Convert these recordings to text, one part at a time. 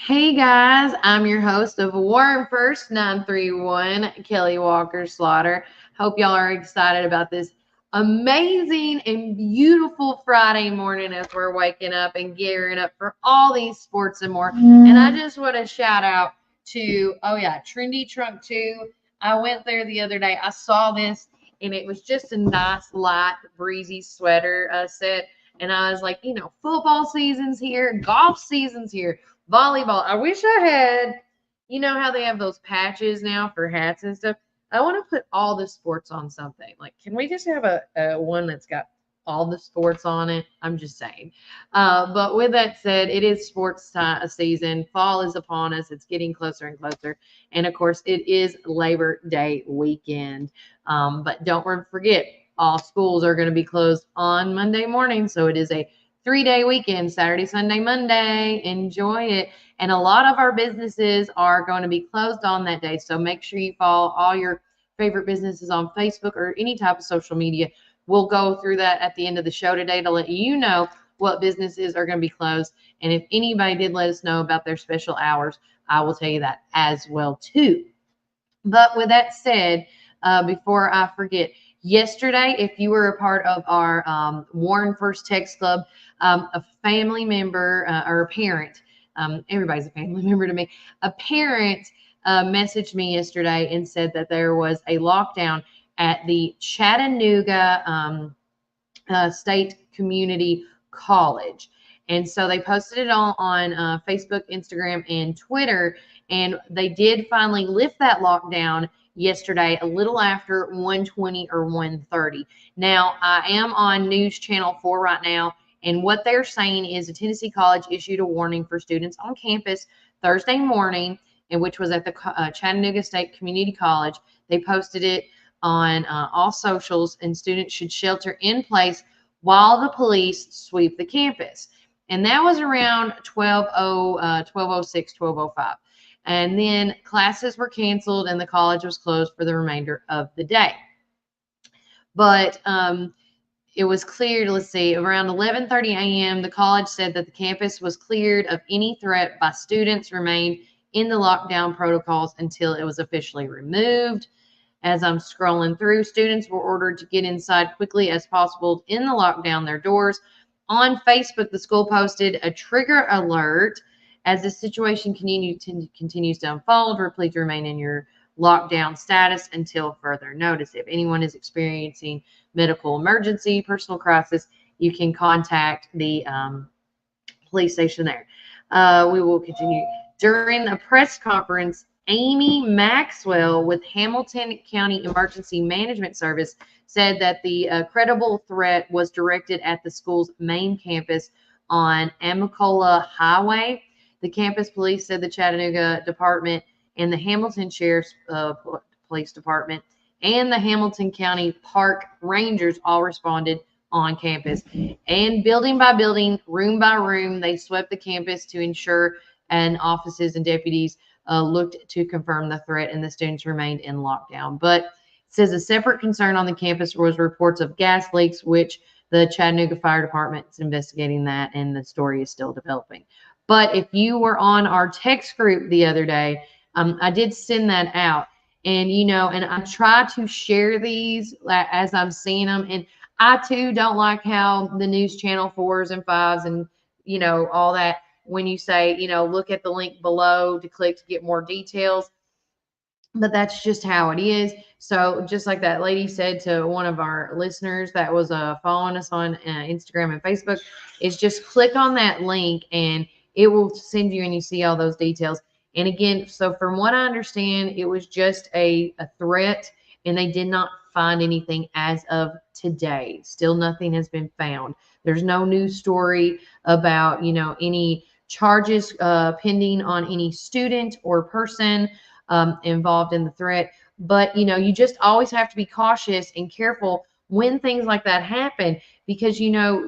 Hey guys, I'm your host of Warren First 931, Kelly Walker Slaughter. Hope y'all are excited about this amazing and beautiful Friday morning as we're waking up and gearing up for all these sports and more. And I just want to shout out to, Trendy Trunk 2. I went there the other day. I saw this and it was just a nice, light, breezy sweater set. And I was like, football season's here, golf season's here. Volleyball. I wish I had, how they have those patches now for hats and stuff. I want to put all the sports on something. Like, can we just have a one that's got all the sports on it? I'm just saying. But with that said, it is sports time season. Fall is upon us. It's getting closer and closer. And of course, it is Labor Day weekend. But don't forget, all schools are going to be closed on Monday morning. So it is a 3-day weekend, Saturday, Sunday, Monday. Enjoy it. And a lot of our businesses are going to be closed on that day. So make sure you follow all your favorite businesses on Facebook or any type of social media. We'll go through that at the end of the show today to let you know what businesses are going to be closed. And if anybody did let us know about their special hours, I will tell you that as well too. But with that said, before I forget, yesterday, if you were a part of our Warren First Text Club, a family member or a parent, everybody's a family member to me, a parent messaged me yesterday and said that there was a lockdown at the Chattanooga State Community College. And so they posted it on Facebook, Instagram, and Twitter. And they did finally lift that lockdown yesterday, a little after 1:20 or 1:30. Now, I am on News Channel 4 right now. And what they're saying is the Tennessee College issued a warning for students on campus Thursday morning, and which was at the Chattanooga State Community College. They posted it on all socials, and students should shelter in place while the police sweep the campus. And that was around 12:06, 12:05. And then classes were canceled and the college was closed for the remainder of the day. But it was cleared, let's see, around 11:30 a.m., the college said that the campus was cleared of any threat by students, remained in the lockdown protocols until it was officially removed. As I'm scrolling through, students were ordered to get inside quickly as possible in the lockdown their doors. On Facebook, the school posted a trigger alert as the situation continues to unfold. Please remain in your lockdown status until further notice. If anyone is experiencing medical emergency, personal crisis, you can contact the police station there. We will continue. During a press conference, Amy Maxwell with Hamilton County Emergency Management Service said that the credible threat was directed at the school's main campus on Amicola Highway. The campus police said the Chattanooga Department and the Hamilton Sheriff's Police Department and the Hamilton County Park Rangers all responded on campus. And building by building, room by room, they swept the campus to ensure and offices and deputies looked to confirm the threat, and the students remained in lockdown. But it says a separate concern on the campus was reports of gas leaks, which the Chattanooga Fire Department is investigating that, and the story is still developing. But if you were on our text group the other day, I did send that out. And, and I try to share these as I'm seeing them. And I, too, don't like how the news channel 4s and 5s and, all that, when you say, look at the link below to click to get more details. But that's just how it is. So just like that lady said to one of our listeners that was following us on Instagram and Facebook, is just click on that link and it will send you and you see all those details. And again, so from what I understand, it was just a threat and they did not find anything as of today. Still nothing has been found. There's no news story about, any charges pending on any student or person involved in the threat. But, you just always have to be cautious and careful when things like that happen, because,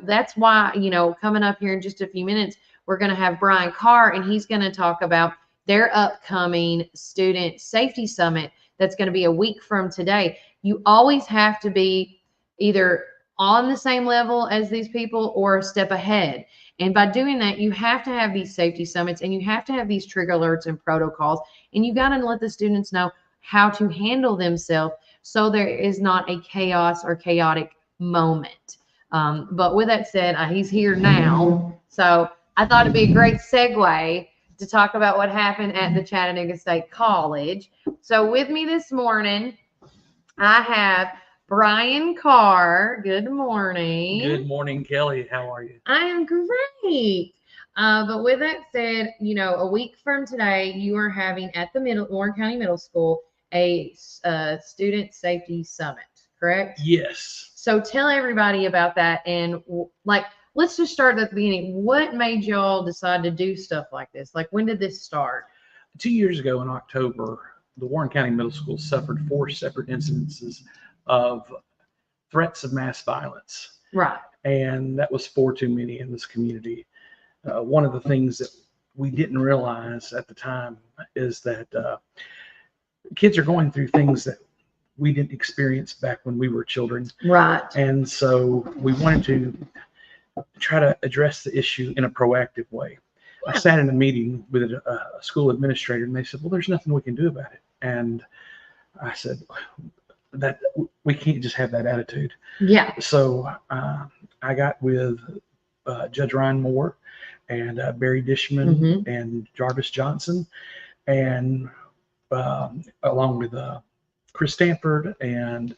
that's why, coming up here in just a few minutes, we're going to have Brian Carr, and he's going to talk about their upcoming Student Safety Summit that's going to be a week from today. You always have to be either on the same level as these people or a step ahead. And by doing that, you have to have these safety summits and you have to have these trigger alerts and protocols. And you got to let the students know how to handle themselves so there is not a chaos or chaotic moment. But with that said, he's here now. So I thought it'd be a great segue to talk about what happened at the Chattanooga State College. So with me this morning, I have Brian Carr. Good morning. Good morning, Kelly. How are you? I am great. But with that said, a week from today, you are having at the Warren County Middle School a student safety summit, correct? Yes. So tell everybody about that, and let's just start at the beginning. What made y'all decide to do stuff like this? Like, when did this start? 2 years ago in October, the Warren County Middle School suffered 4 separate incidences of threats of mass violence. Right. And that was 4 too many in this community. One of the things that we didn't realize at the time is that kids are going through things that we didn't experience back when we were children. Right. And so we wanted to try to address the issue in a proactive way. I sat in a meeting with a school administrator and they said, well, there's nothing we can do about it. And I said, that we can't just have that attitude. Yeah. So I got with Judge Ryan Moore and Barry Dishman and Jarvis Johnson, and along with Chris Stanford and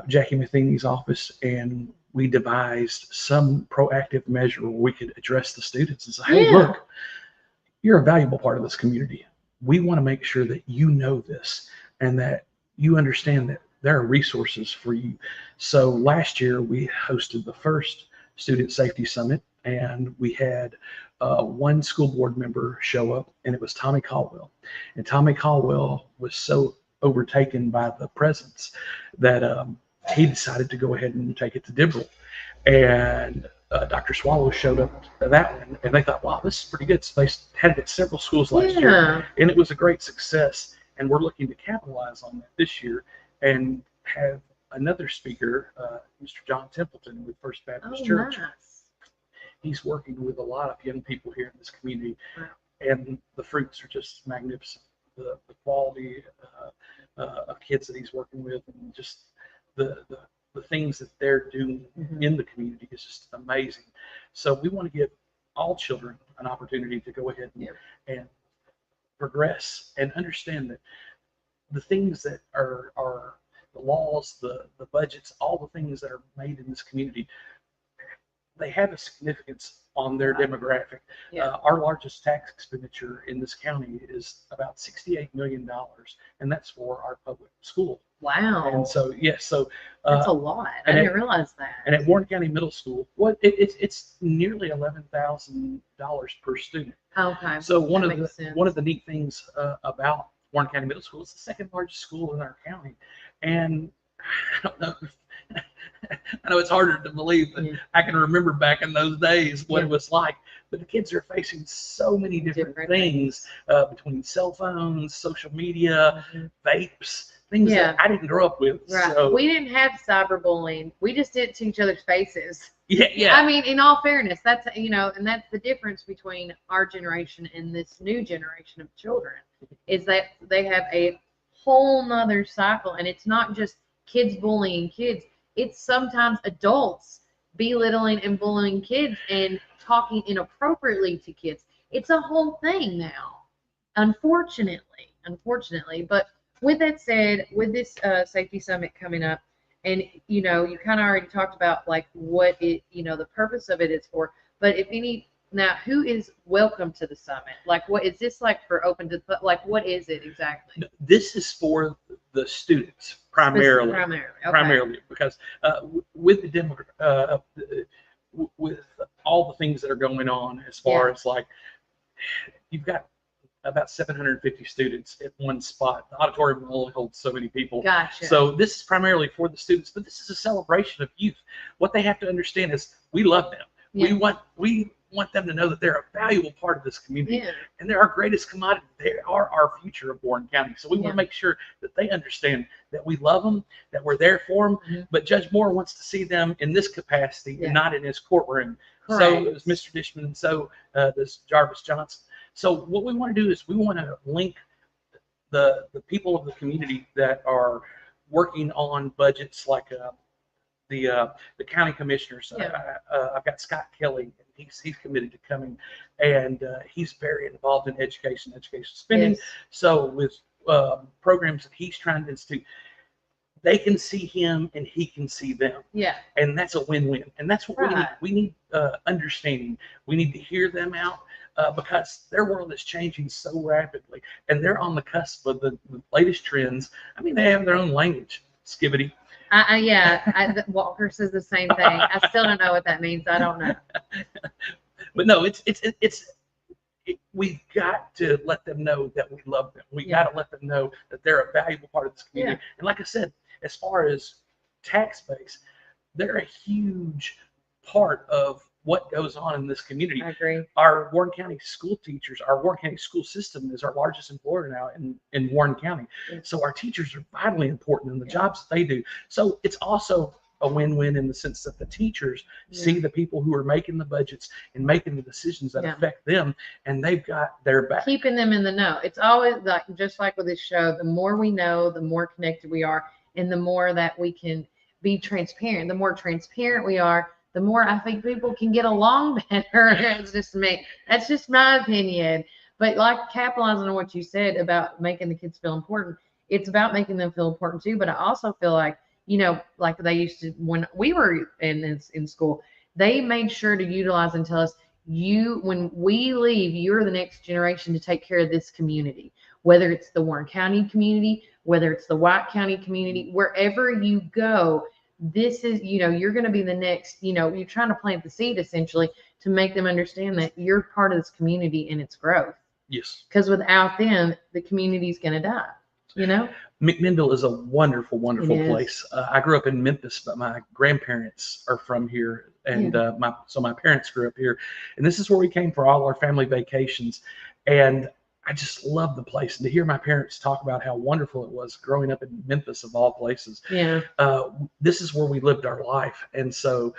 Jackie Matheny's office, and we devised some proactive measure where we could address the students and say, hey, look, you're a valuable part of this community. We want to make sure that you know this and that you understand that there are resources for you. So last year we hosted the first Student Safety Summit, and we had one school board member show up, and it was Tommy Caldwell. And Tommy Caldwell was so overtaken by the presence that he decided to go ahead and take it to Dibble. And Dr. Swallow showed up to that one, and they thought, wow, this is pretty good. So they had it at several schools last year, and it was a great success. And we're looking to capitalize on that this year and have another speaker, Mr. John Templeton with First Baptist Church. Nice. He's working with a lot of young people here in this community, and the fruits are just magnificent. The quality of kids that he's working with, and just the things that they're doing in the community is just amazing. So we want to give all children an opportunity to go ahead and progress and understand that the things that are the laws, the budgets, all the things that are made in this community, they have a significance on their demographic. Our largest tax expenditure in this county is about $68 million, and that's for our public school. Wow. And so, so that's a lot. I didn't realize that. And at Warren County Middle School, it's nearly $11,000 per student. Okay. So one of the neat things about Warren County Middle School, it's the second largest school in our county, and I don't know. I know it's harder to believe, but I can remember back in those days what it was like. But the kids are facing so many different things between cell phones, social media, vapes, things that I didn't grow up with. Right. So, we didn't have cyberbullying. We just did it to each other's faces. Yeah. I mean, in all fairness, that's and that's the difference between our generation and this new generation of children, is that they have a whole nother cycle, and it's not just kids bullying kids. It's sometimes adults belittling and bullying kids and talking inappropriately to kids. It's a whole thing now, unfortunately. But with that said, with this safety summit coming up, and you kind of already talked about like what it, the purpose of it is for. But now, who is welcome to the summit? Like, what is this like for open to, like, what is it exactly? This is for the students primarily. Primarily, because with the with all the things that are going on, as far as like, you've got about 750 students at one spot. The auditorium will only hold so many people. Gotcha. So this is primarily for the students, but this is a celebration of youth. What they have to understand is we love them. We want them to know that they're a valuable part of this community, Yeah. and they're our greatest commodity. They are our future of Warren County. So we want to make sure that they understand that we love them, that we're there for them. But Judge Moore wants to see them in this capacity and not in his courtroom. Correct. So is Mr. Dishman, and so does Jarvis Johnson. So what we want to do is we want to link the people of the community that are working on budgets, like the county commissioners. I've got Scott Kelly. He's committed to coming, and he's very involved in education spending. Yes. So with programs that he's trying to institute, they can see him and he can see them. Yeah. And that's a win-win. And that's what we need. We need understanding. We need to hear them out because their world is changing so rapidly, and they're on the cusp of the latest trends. I mean, they have their own language. Skibbity. Walker says the same thing. I still don't know what that means. I don't know. But no, we've got to let them know that we love them. We got to let them know that they're a valuable part of this community. And like I said, as far as tax base, they're a huge part of what goes on in this community. I agree. Our Warren County school teachers, our Warren County school system is our largest employer now in Warren County. So our teachers are vitally important in the jobs that they do. So it's also a win-win in the sense that the teachers see the people who are making the budgets and making the decisions that affect them, and they've got their back. Keeping them in the know. It's always like, just like with this show, the more we know, the more connected we are, and the more that we can be transparent. The more transparent we are, the more I think people can get along better. It's just me. That's just my opinion. But like capitalizing on what you said about making the kids feel important, it's about making them feel important too. But I also feel like, you know, like they used to, when we were in school, they made sure to utilize and tell us, when we leave, you're the next generation to take care of this community, whether it's the Warren County community, whether it's the White County community, wherever you go, this is, you know, you're going to be the next, you know, you're trying to plant the seed essentially to make them understand that you're part of this community and its growth. Yes. Because without them, the community's going to die, you know? McMinnville is a wonderful, wonderful place. I grew up in Memphis, but my grandparents are from here. And my parents grew up here. And this is where we came for all our family vacations. And I just love the place. And to hear my parents talk about how wonderful it was growing up in Memphis, of all places. Yeah. This is where we lived our life. And so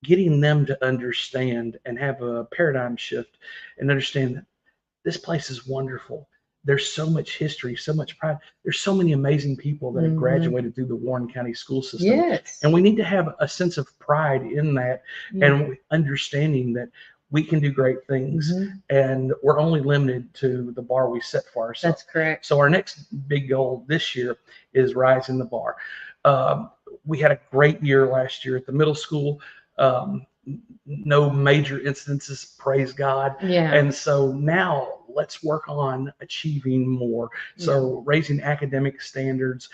getting them to understand and have a paradigm shift and understand that this place is wonderful. There's so much history, so much pride. There's so many amazing people that have graduated through the Warren County school system. Yes. And we need to have a sense of pride in that and understanding that we can do great things and we're only limited to the bar we set for ourselves. That's correct. So our next big goal this year is rising the bar. We had a great year last year at the middle school. No major incidences, praise God. Yeah. And so now let's work on achieving more. So raising academic standards.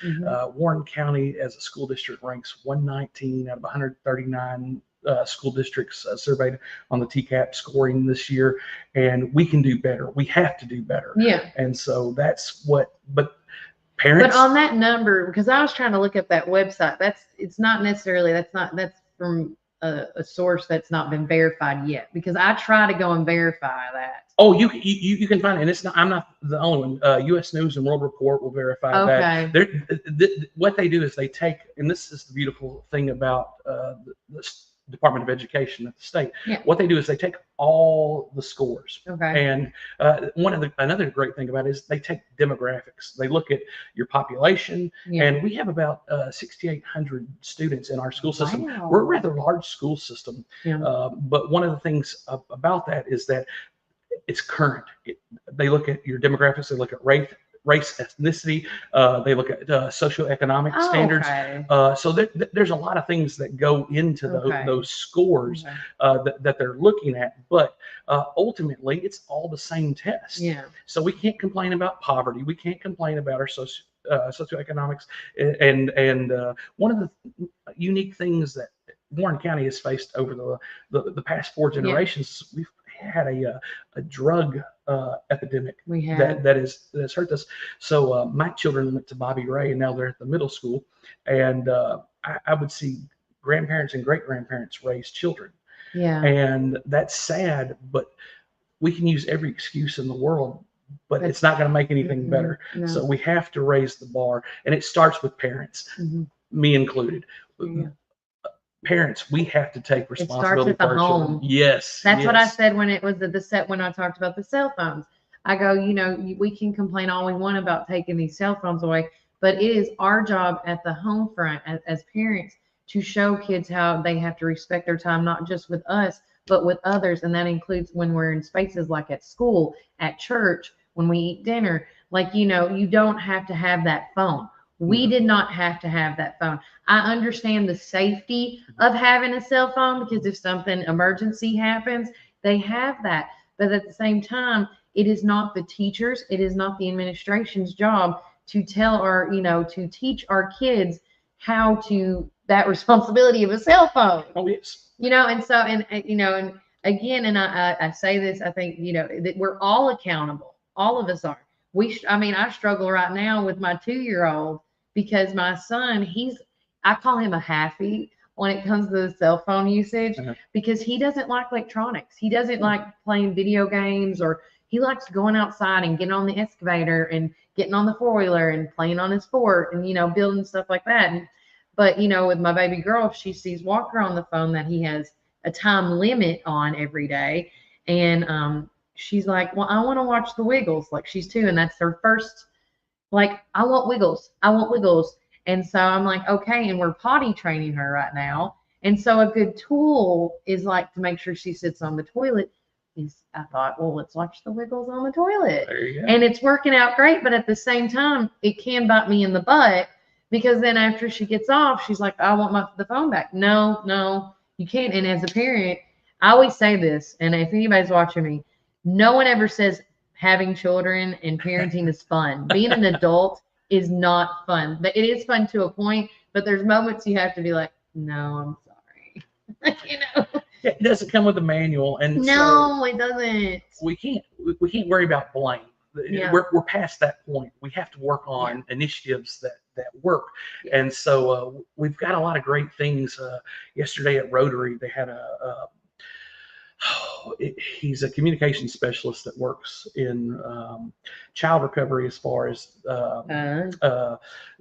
Warren County as a school district ranks 119 out of 139 school districts surveyed on the TCAP scoring this year. And we can do better. We have to do better. Yeah. And so that's what, but parents. But on that number, because I was trying to look up that website, that's from a source that's not been verified yet, because I try to go and verify that. Oh, you can find it, and it's not. I'm not the only one. U.S. News and World Report will verify that. What they do is they take, and this is the beautiful thing about the Department of Education at the state. Yeah. What they do is they take all the scores. Okay. And another great thing about it is they take demographics. They look at your population, and we have about 6,800 students in our school system. Wow. We're a rather large school system, but one of the things about that is that it's current. They look at your demographics. They look at race, ethnicity. They look at socioeconomic standards. Okay. So there's a lot of things that go into those scores that they're looking at. But ultimately, it's all the same test. Yeah. So we can't complain about poverty. We can't complain about our socioeconomics. And one of the unique things that Warren County has faced over the past 4 generations, we've had a drug epidemic that has hurt us. So my children went to Bobby Ray, and now they're at the middle school, and I would see grandparents and great grandparents raise children. Yeah. And that's sad, but we can use every excuse in the world, but it's not going to make anything better. No. So we have to raise the bar, and it starts with parents, me included. Yeah. Parents, we have to take responsibility with the for our children. home. Yes. That's yes. what I said when it was the set when I talked about the cell phones. I go, we can complain all we want about taking these cell phones away, but it is our job at the home front as parents to show kids how they have to respect their time, not just with us, but with others. And that includes when we're in spaces like at school, at church, when we eat dinner. Like, you don't have to have that phone. We did not have to have that phone. I understand the safety of having a cell phone because if something emergency happens, they have that. But at the same time, it is not the teachers, it is not the administration's job to tell our, to teach our kids how to that responsibility of a cell phone. Oh, yes. And so, and again, and I say this, I think, that we're all accountable. All of us are. I struggle right now with my 2-year-old because my son, I call him a halfie when it comes to the cell phone usage because he doesn't like electronics. He doesn't like playing video games, or he likes going outside and getting on the excavator and getting on the 4-wheeler and playing on his fort and, building stuff like that. But, with my baby girl, she sees Walker on the phone that he has a time limit on every day. And she's like, well, I want to watch the Wiggles. Like, she's 2, and that's her first, like, I want Wiggles. I want Wiggles. And so I'm like, okay, and we're potty training her right now. And so a good tool is like to make sure she sits on the toilet. I thought, well, let's watch the Wiggles on the toilet. There you go. And it's working out great, but at the same time, it can bite me in the butt because then after she gets off, she's like, I want the phone back. No, you can't. And as a parent, I always say this, and if anybody's watching me, no one ever says having children and parenting is fun. Being an adult is not fun. It is fun to a point, but there's moments you have to be like, no, I'm sorry. It doesn't come with a manual, and no, it doesn't. We can't worry about blame. Yeah. We're past that point. We have to work on initiatives that work. Yeah. And so we've got a lot of great things. Yesterday at Rotary, they had he's a communication specialist that works in child recovery as far as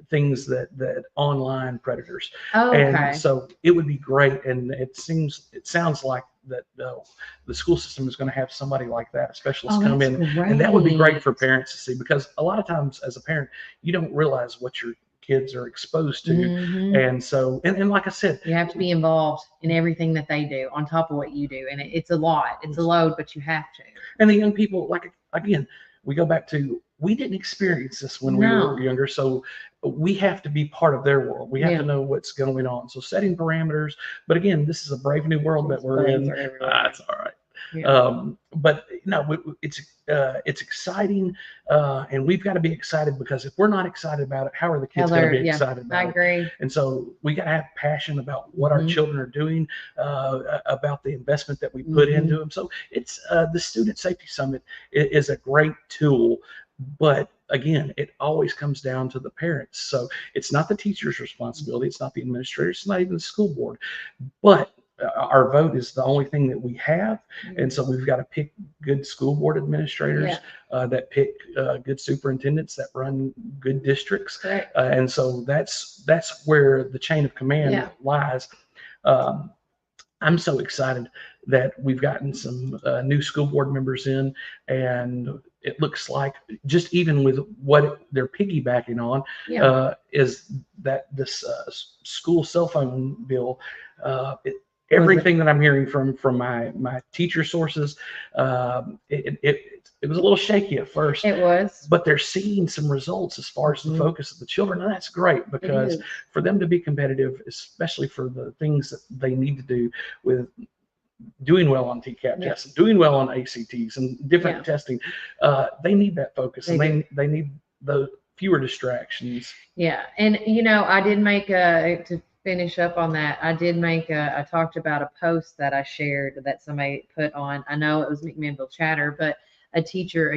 things that online predators. Okay. And so it would be great. And it sounds like that the school system is going to have somebody like that, a specialist, come in. Great. And that would be great for parents to see, because a lot of times as a parent, you don't realize what your kids are exposed to. And so, and like I said, you have to be involved in everything that they do on top of what you do. And it's a lot, it's a load, but you have to. And the young people, like, again, we go back to, we didn't experience this when we were younger. So we have to be part of their world. We have to know what's going on. So setting parameters, but again, this is a brave new world that we're in. That's all right. Yeah. But it's exciting, and we've got to be excited, because if we're not excited about it, how are the kids going to be excited about it? I agree. And so we got to have passion about what our children are doing, about the investment that we put into them. So it's the Student Safety Summit is a great tool, but again, it always comes down to the parents. So it's not the teacher's responsibility, it's not the administrator, it's not even the school board, but our vote is the only thing that we have. And so we've got to pick good school board administrators that pick good superintendents that run good districts. And so that's where the chain of command lies. I'm so excited that we've gotten some new school board members in, and it looks like, just even with what they're piggybacking on, is that this school cell phone bill, everything that I'm hearing from my teacher sources, it was a little shaky at first. It was. But they're seeing some results as far as the focus of the children. And that's great, because for them to be competitive, especially for the things that they need to do with doing well on TCAP tests, doing well on ACTs and different testing, they need that focus, and they need the fewer distractions. Yeah. And, I did make to finish up on that, I talked about a post that I shared that somebody put on. I know it was McMinnville Chatter, but a teacher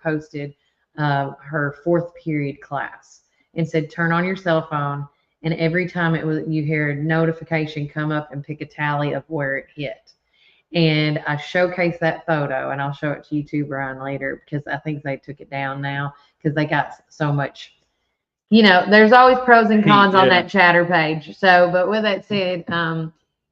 posted her 4th period class and said, turn on your cell phone And every time you hear a notification come up and pick a tally of where it hit. And I showcased that photo, and I'll show it to you too, Brian, later, because I think they took it down now because they got so much. There's always pros and cons on that chatter page. So, but with that said,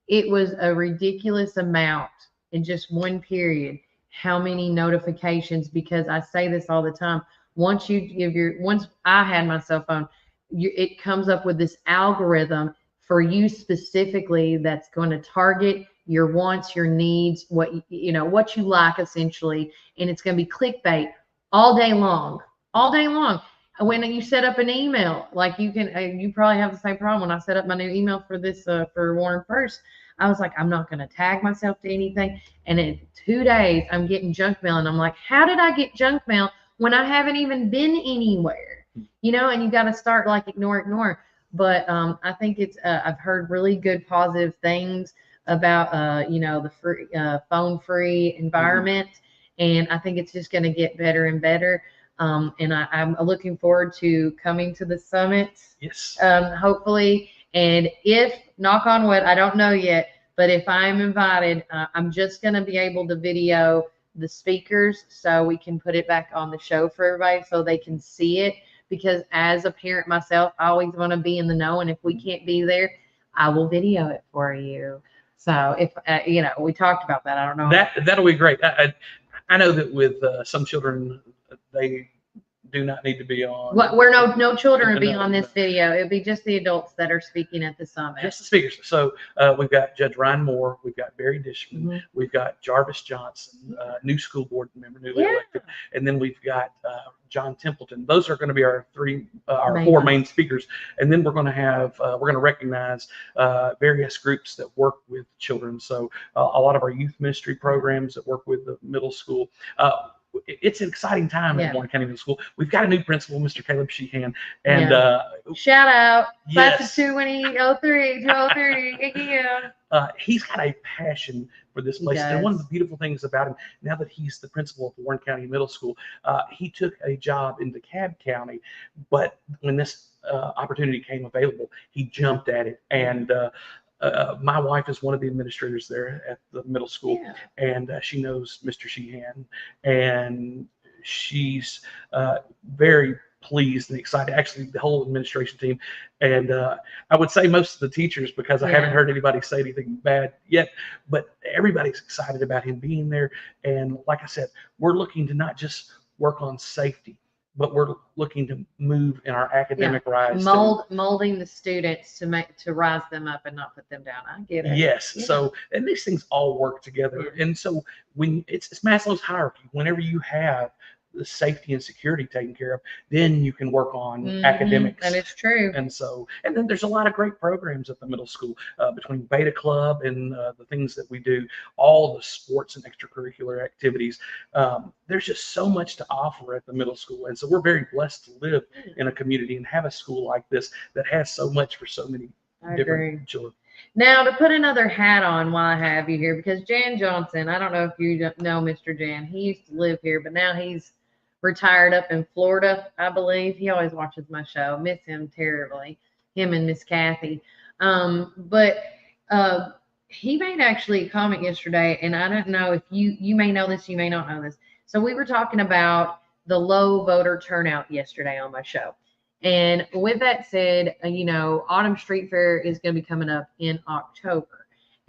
it was a ridiculous amount in just one period. How many notifications? Because I say this all the time. Once I had my cell phone, it comes up with this algorithm for you specifically that's going to target your wants, your needs, what you like essentially, and it's going to be clickbait all day long. When you set up an email, like you probably have the same problem. When I set up my new email for this for Warren First, I was like, I'm not going to tag myself to anything. And in 2 days, I'm getting junk mail, and I'm like, how did I get junk mail when I haven't even been anywhere? And you got to start like ignore. But I think it's I've heard really good positive things about the free phone-free environment, and I think it's just going to get better and better. And I'm looking forward to coming to the summit. Yes. Hopefully, and if, knock on wood, I don't know yet, but if I'm invited, I'm just going to be able to video the speakers so we can put it back on the show for everybody so they can see it. Because as a parent myself, I always want to be in the know, and if we can't be there, I will video it for you. So if we talked about that. I don't know. That'll be great. I know that with some children, they do not need to be on. We're no children will be on this video. It'll be just the adults that are speaking at the summit. Just the speakers. So we've got Judge Ryan Moore, we've got Barry Dishman, we've got Jarvis Johnson, new school board member, newly elected, and then we've got John Templeton. Those are going to be our four main speakers, and then we're going to have we're going to recognize various groups that work with children. So a lot of our youth ministry programs that work with the middle school. It's an exciting time at Warren County Middle School. We've got a new principal, Mr. Caleb Sheehan, and shout out, yes. Class of 2003. He's got a passion for this place, and one of the beautiful things about him, now that he's the principal of the Warren County Middle School, he took a job in DeKalb County, but when this opportunity came available, he jumped at it, and my wife is one of the administrators there at the middle school, and she knows Mr. Sheehan, and she's very pleased and excited. Actually, the whole administration team, and I would say most of the teachers, because I haven't heard anybody say anything bad yet, but everybody's excited about him being there. And like I said, we're looking to not just work on safety, but we're looking to move in our academic rise. Molding the students to rise them up and not put them down. I get it. Yes. Yeah. So, and these things all work together. And so when it's Maslow's hierarchy, whenever you have the safety and security taken care of, then you can work on academics. And it's true. And so, and then there's a lot of great programs at the middle school between Beta Club and the things that we do, all the sports and extracurricular activities. There's just so much to offer at the middle school. And so we're very blessed to live in a community and have a school like this that has so much for so many different children. Now, to put another hat on while I have you here, because Jan Johnson, I don't know if you know Mr. Jan, he used to live here, but now he's retired up in Florida, I believe. He always watches my show. Miss him terribly, him and Miss Kathy. But he made actually a comment yesterday, and I don't know if you may know this, you may not know this. So we were talking about the low voter turnout yesterday on my show. And with that said, Autumn Street Fair is going to be coming up in October.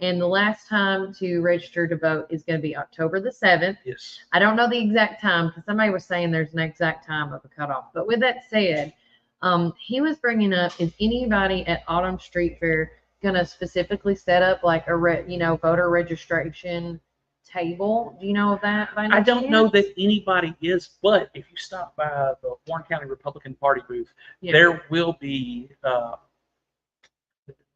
And the last time to register to vote is going to be October the 7th. Yes. I don't know the exact time because somebody was saying there's an exact time of a cutoff. But with that said, he was bringing up, is anybody at Autumn Street Fair going to specifically set up like a voter registration table? Do you know of that? I don't know that anybody is, but if you stop by the Warren County Republican Party booth, there will be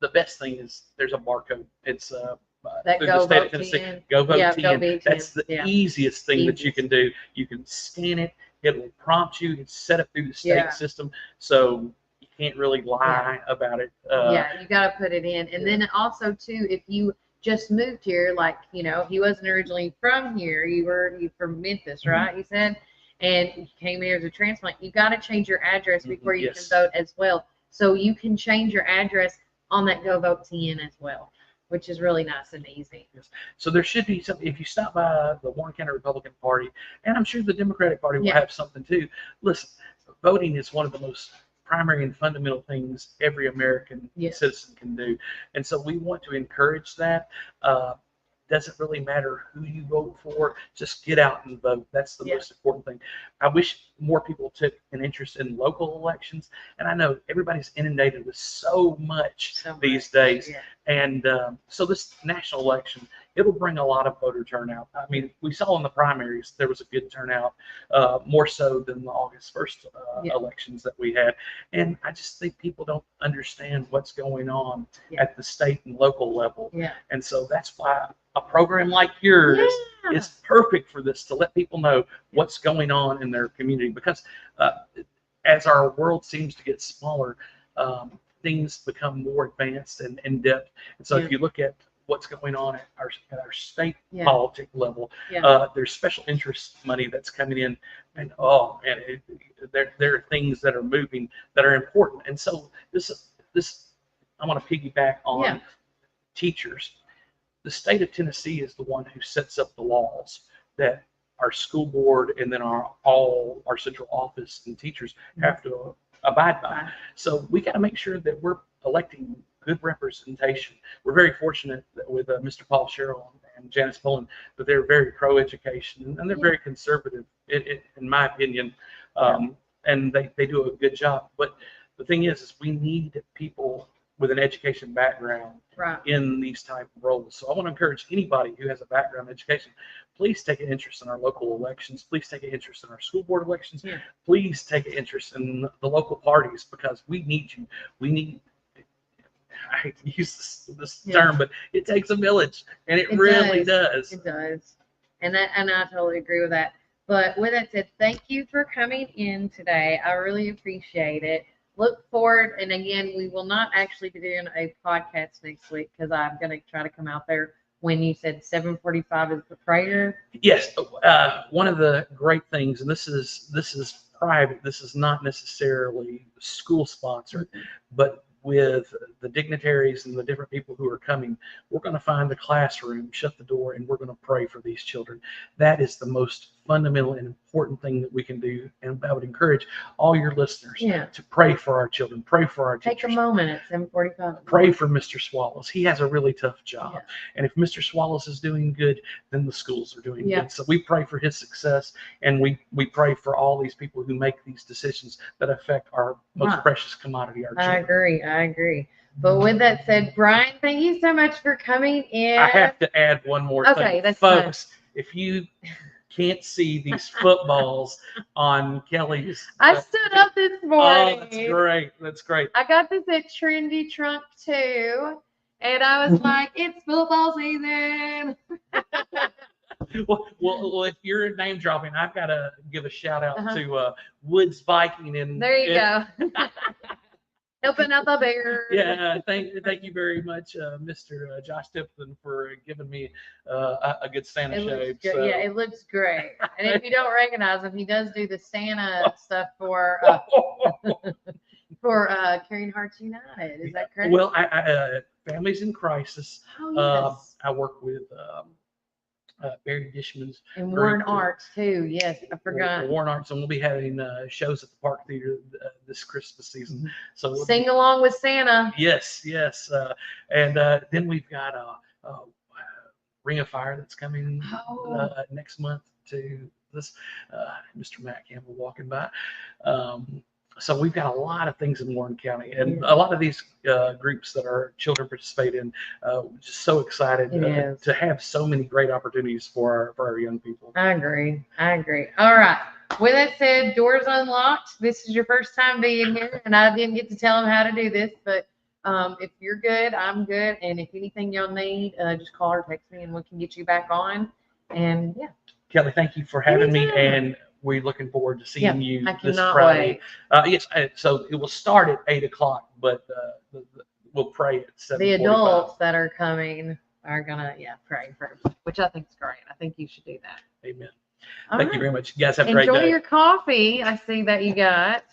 the best thing is there's a barcode. It's that through Go the state Vote of Tennessee. TN. Go Vote Yeah, TN. Go Vote That's the easiest thing that you can do. You can scan it. It will prompt you. It's set up through the state system, so you can't really lie about it. You got to put it in. And then also too, if you just moved here, like he wasn't originally from here. You from Memphis, right? You said, and you came here as a transplant. You got to change your address before you can vote as well. So you can change your address on that GoVoteTN as well, which is really nice and easy. Yes. So there should be something. If you stop by the Warren County Republican Party, and I'm sure the Democratic Party will have something too. Listen, voting is one of the most primary and fundamental things every American citizen can do, and so we want to encourage that. Doesn't really matter who you vote for, just get out and vote. That's the most important thing. I wish more people took an interest in local elections, and I know everybody's inundated with so much these days. And so this national election, it'll bring a lot of voter turnout. I mean, we saw in the primaries there was a good turnout, more so than the August 1st elections that we had. And I just think people don't understand what's going on at the state and local level. And so that's why a program like yours is perfect for this, to let people know what's going on in their community. Because as our world seems to get smaller, things become more advanced and in depth. And so if you look at what's going on at our state politic level, there's special interest money that's coming in, and there are things that are moving that are important. And so this I want to piggyback on teachers. The state of Tennessee is the one who sets up the laws that our school board and then all our central office and teachers have to abide by. So we got to make sure that we're electing good representation. We're very fortunate with Mr. Paul Sherrill and Janice Pullen that they're very pro-education, and they're very conservative, in my opinion, and they do a good job. But the thing is we need people with an education background in these type of roles. So I want to encourage anybody who has a background in education, please take an interest in our local elections. Please take an interest in our school board elections. Please take an interest in the local parties, because we need you. We need, I hate to use this term, but it takes a village, and it really does. It does. And I totally agree with that. But with that said, thank you for coming in today. I really appreciate it. Look forward, and again, we will not actually be doing a podcast next week, because I'm going to try to come out there when you said 7:45 is the prayer. Yes, one of the great things, and this is private, this is not necessarily school sponsored, but with the dignitaries and the different people who are coming, we're going to find a classroom, shut the door, and we're going to pray for these children. That is the most fundamental and important thing that we can do. And I would encourage all your listeners to pray for our children, pray for our teachers. Take a moment at 7:45. Pray for Mr. Swallows. He has a really tough job. And if Mr. Swallows is doing good, then the schools are doing good. So we pray for his success, and we pray for all these people who make these decisions that affect our most precious commodity, our children. I agree. But with that said, Brian, thank you so much for coming in. I have to add one more thing. Okay, that's folks, if you can't see these footballs on Kelly's. I stood up this morning. Oh, that's great. That's great. I got this at Trendy Trunk too, and I was like, it's football season. Well, if you're name dropping, I've got to give a shout out to Woods Viking. There you go. Helping out the Bears. Yeah, thank you very much, Mr. Josh Tipton, for giving me a good Santa shave. So. Yeah, it looks great. And if you don't recognize him, he does do the Santa stuff for Caring Hearts United. Is that correct? Well, I Families in Crisis. Oh, yes. I work with Barry Dishman's and Warren Arts too. Yes, I forgot. Warren Arts, and we'll be having shows at the Park Theater this Christmas season. So sing along with Santa. Yes. And then we've got a Ring of Fire that's coming next month to this. Mr. Matt Campbell walking by. So we've got a lot of things in Warren County, and a lot of these groups that our children participate in. Just so excited to have so many great opportunities for our young people. I agree. All right. With that said, doors unlocked. This is your first time being here, and I didn't get to tell them how to do this, but if you're good, I'm good, and if anything y'all need, just call or text me, and we can get you back on. And Kelly, thank you for having me, and we're looking forward to seeing you this Friday. Yes, so it will start at 8:00, but we'll pray at 7:45. The adults that are coming are gonna pray for everybody, which I think is great. I think you should do that. Amen. Thank you very much. You guys have a great day. Enjoy your coffee. I see that you got.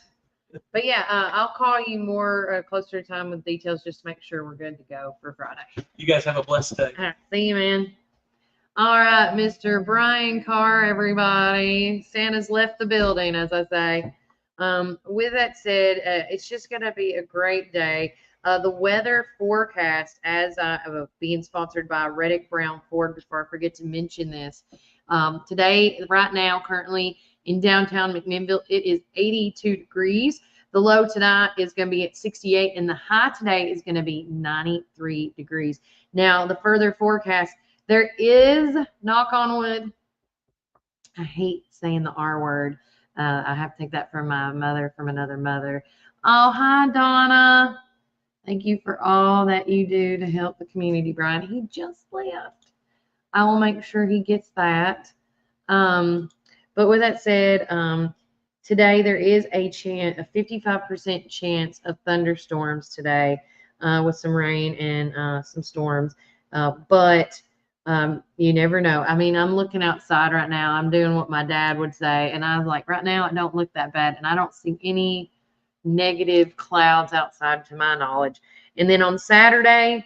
But yeah, I'll call you more closer to time with details just to make sure we're good to go for Friday. You guys have a blessed day. All right, see you, man. All right, Mr. Brian Carr, everybody. Santa's left the building, as I say. With that said, it's just going to be a great day. The weather forecast, as being sponsored by Reddick Brown Ford, before I forget to mention this, today, right now, currently in downtown McMinnville, it is 82 degrees. The low tonight is going to be at 68, and the high today is going to be 93 degrees. Now, the further forecast, there is, knock on wood, I hate saying the R word. I have to take that from my mother, from another mother. Oh, hi, Donna. Thank you for all that you do to help the community, Brian. He just left. I will make sure he gets that. But with that said, today there is a 55% chance of thunderstorms today with some rain and some storms. But you never know. I mean, I'm looking outside right now. I'm doing what my dad would say. And I was like, right now, it don't look that bad. And I don't see any negative clouds outside to my knowledge. And then on Saturday,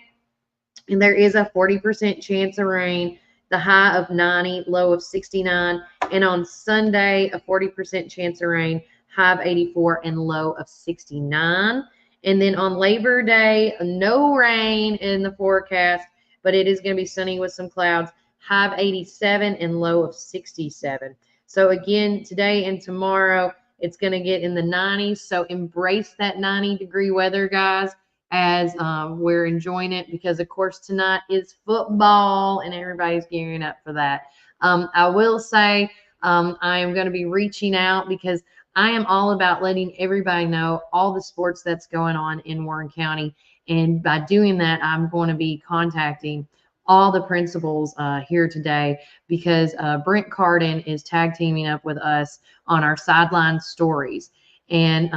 and there is a 40% chance of rain, the high of 90, low of 69. And on Sunday, a 40% chance of rain, high of 84 and low of 69. And then on Labor Day, no rain in the forecast, but it is going to be sunny with some clouds, high of 87 and low of 67. So again, today and tomorrow, it's going to get in the 90s. So embrace that 90-degree weather, guys, as we're enjoying it, because of course tonight is football and everybody's gearing up for that. I will say I am going to be reaching out because I am all about letting everybody know all the sports that's going on in Warren County. And by doing that, I'm going to be contacting all the principals here today, because Brent Carden is tag teaming up with us on our sideline stories. And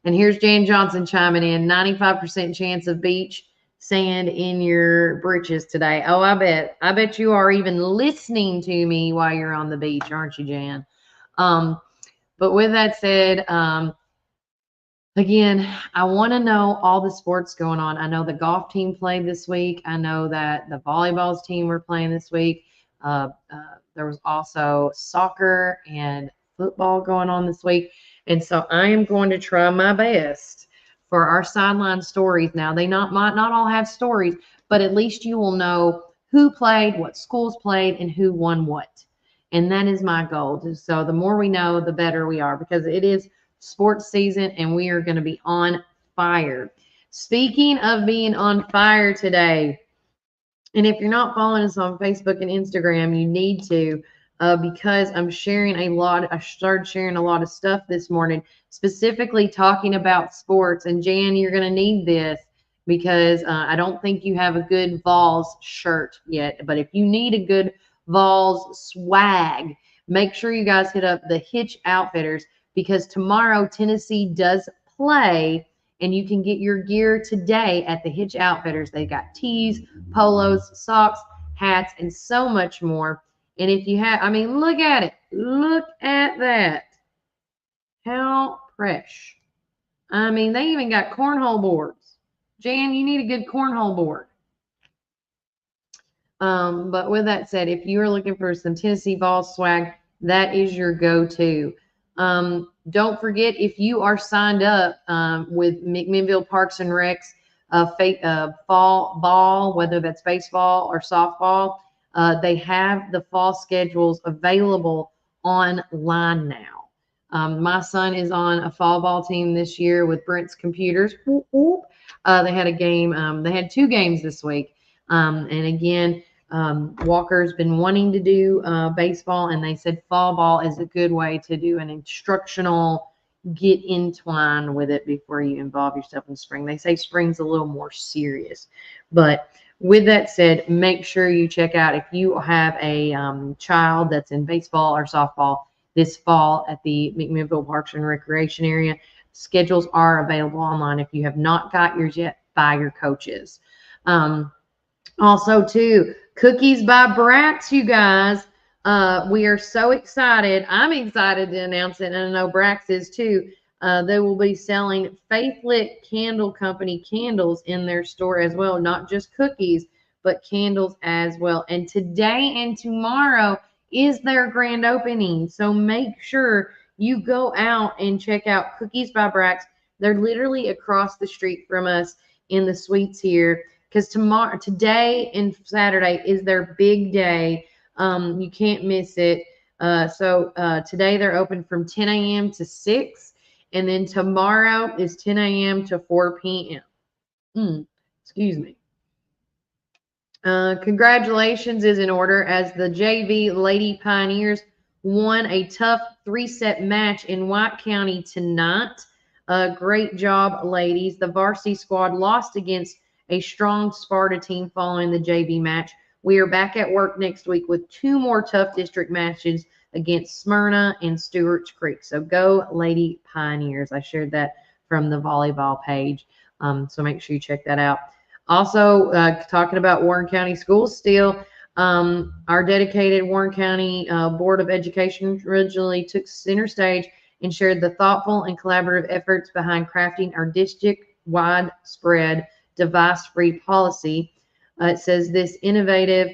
here's Jan Johnson chiming in, 95% chance of beach sand in your britches today. Oh, I bet you are even listening to me while you're on the beach, aren't you, Jan? But with that said, again, I want to know all the sports going on. I know the golf team played this week. I know that the volleyball team were playing this week. There was also soccer and football going on this week. And so I am going to try my best for our sideline stories. Now, they might not all have stories, but at least you will know who played, what schools played, and who won what. And that is my goal. So the more we know, the better we are, because it is sports season and we are going to be on fire. Speaking of being on fire today, and if you're not following us on Facebook and Instagram, you need to, because I'm sharing a lot. I started sharing a lot of stuff this morning, specifically talking about sports. And Jan, you're going to need this, because I don't think you have a good Vols shirt yet. But if you need a good Vols swag, make sure you guys hit up the Hitch Outfitters, because tomorrow Tennessee does play. And you can get your gear today at the Hitch Outfitters. They got tees, polos, socks, hats, and so much more. And if you have, I mean, look at it. Look at that. How fresh. I mean, they even got cornhole boards. Jan, you need a good cornhole board. But with that said, if you are looking for some Tennessee Vols swag, that is your go-to. Don't forget, if you are signed up with McMinnville Parks and Rec's fall ball, whether that's baseball or softball, they have the fall schedules available online now. My son is on a fall ball team this year with Brent's Computers. They had a game. They had 2 games this week. And again, Walker's been wanting to do baseball, and they said fall ball is a good way to do an instructional get entwined with it before you involve yourself in spring. They say spring's a little more serious. But with that said, make sure you check out, if you have a child that's in baseball or softball this fall at the McMinnville Parks and Recreation area. Schedules are available online. If you have not got yours yet, buy your coaches. Also, too, Cookies by Bratz, you guys. We are so excited. I'm excited to announce it, and I know Brax is too. They will be selling Faithlit Candle Company candles in their store as well, not just cookies, but candles as well. And today and tomorrow is their grand opening. So make sure you go out and check out Cookies by Brax. They're literally across the street from us in the suites here, because today and Saturday is their big day. You can't miss it. So today they're open from 10 a.m. to 6, and then tomorrow is 10 a.m. to 4 p.m. Excuse me. Congratulations is in order as the JV Lady Pioneers won a tough 3-set match in White County tonight. Great job, ladies. The varsity squad lost against a strong Sparta team following the JV match. We are back at work next week with 2 more tough district matches against Smyrna and Stewart's Creek. So go Lady Pioneers. I shared that from the volleyball page. So make sure you check that out. Also, talking about Warren County Schools still, our dedicated Warren County Board of Education originally took center stage and shared the thoughtful and collaborative efforts behind crafting our district-wide spread device-free policy. It says this innovative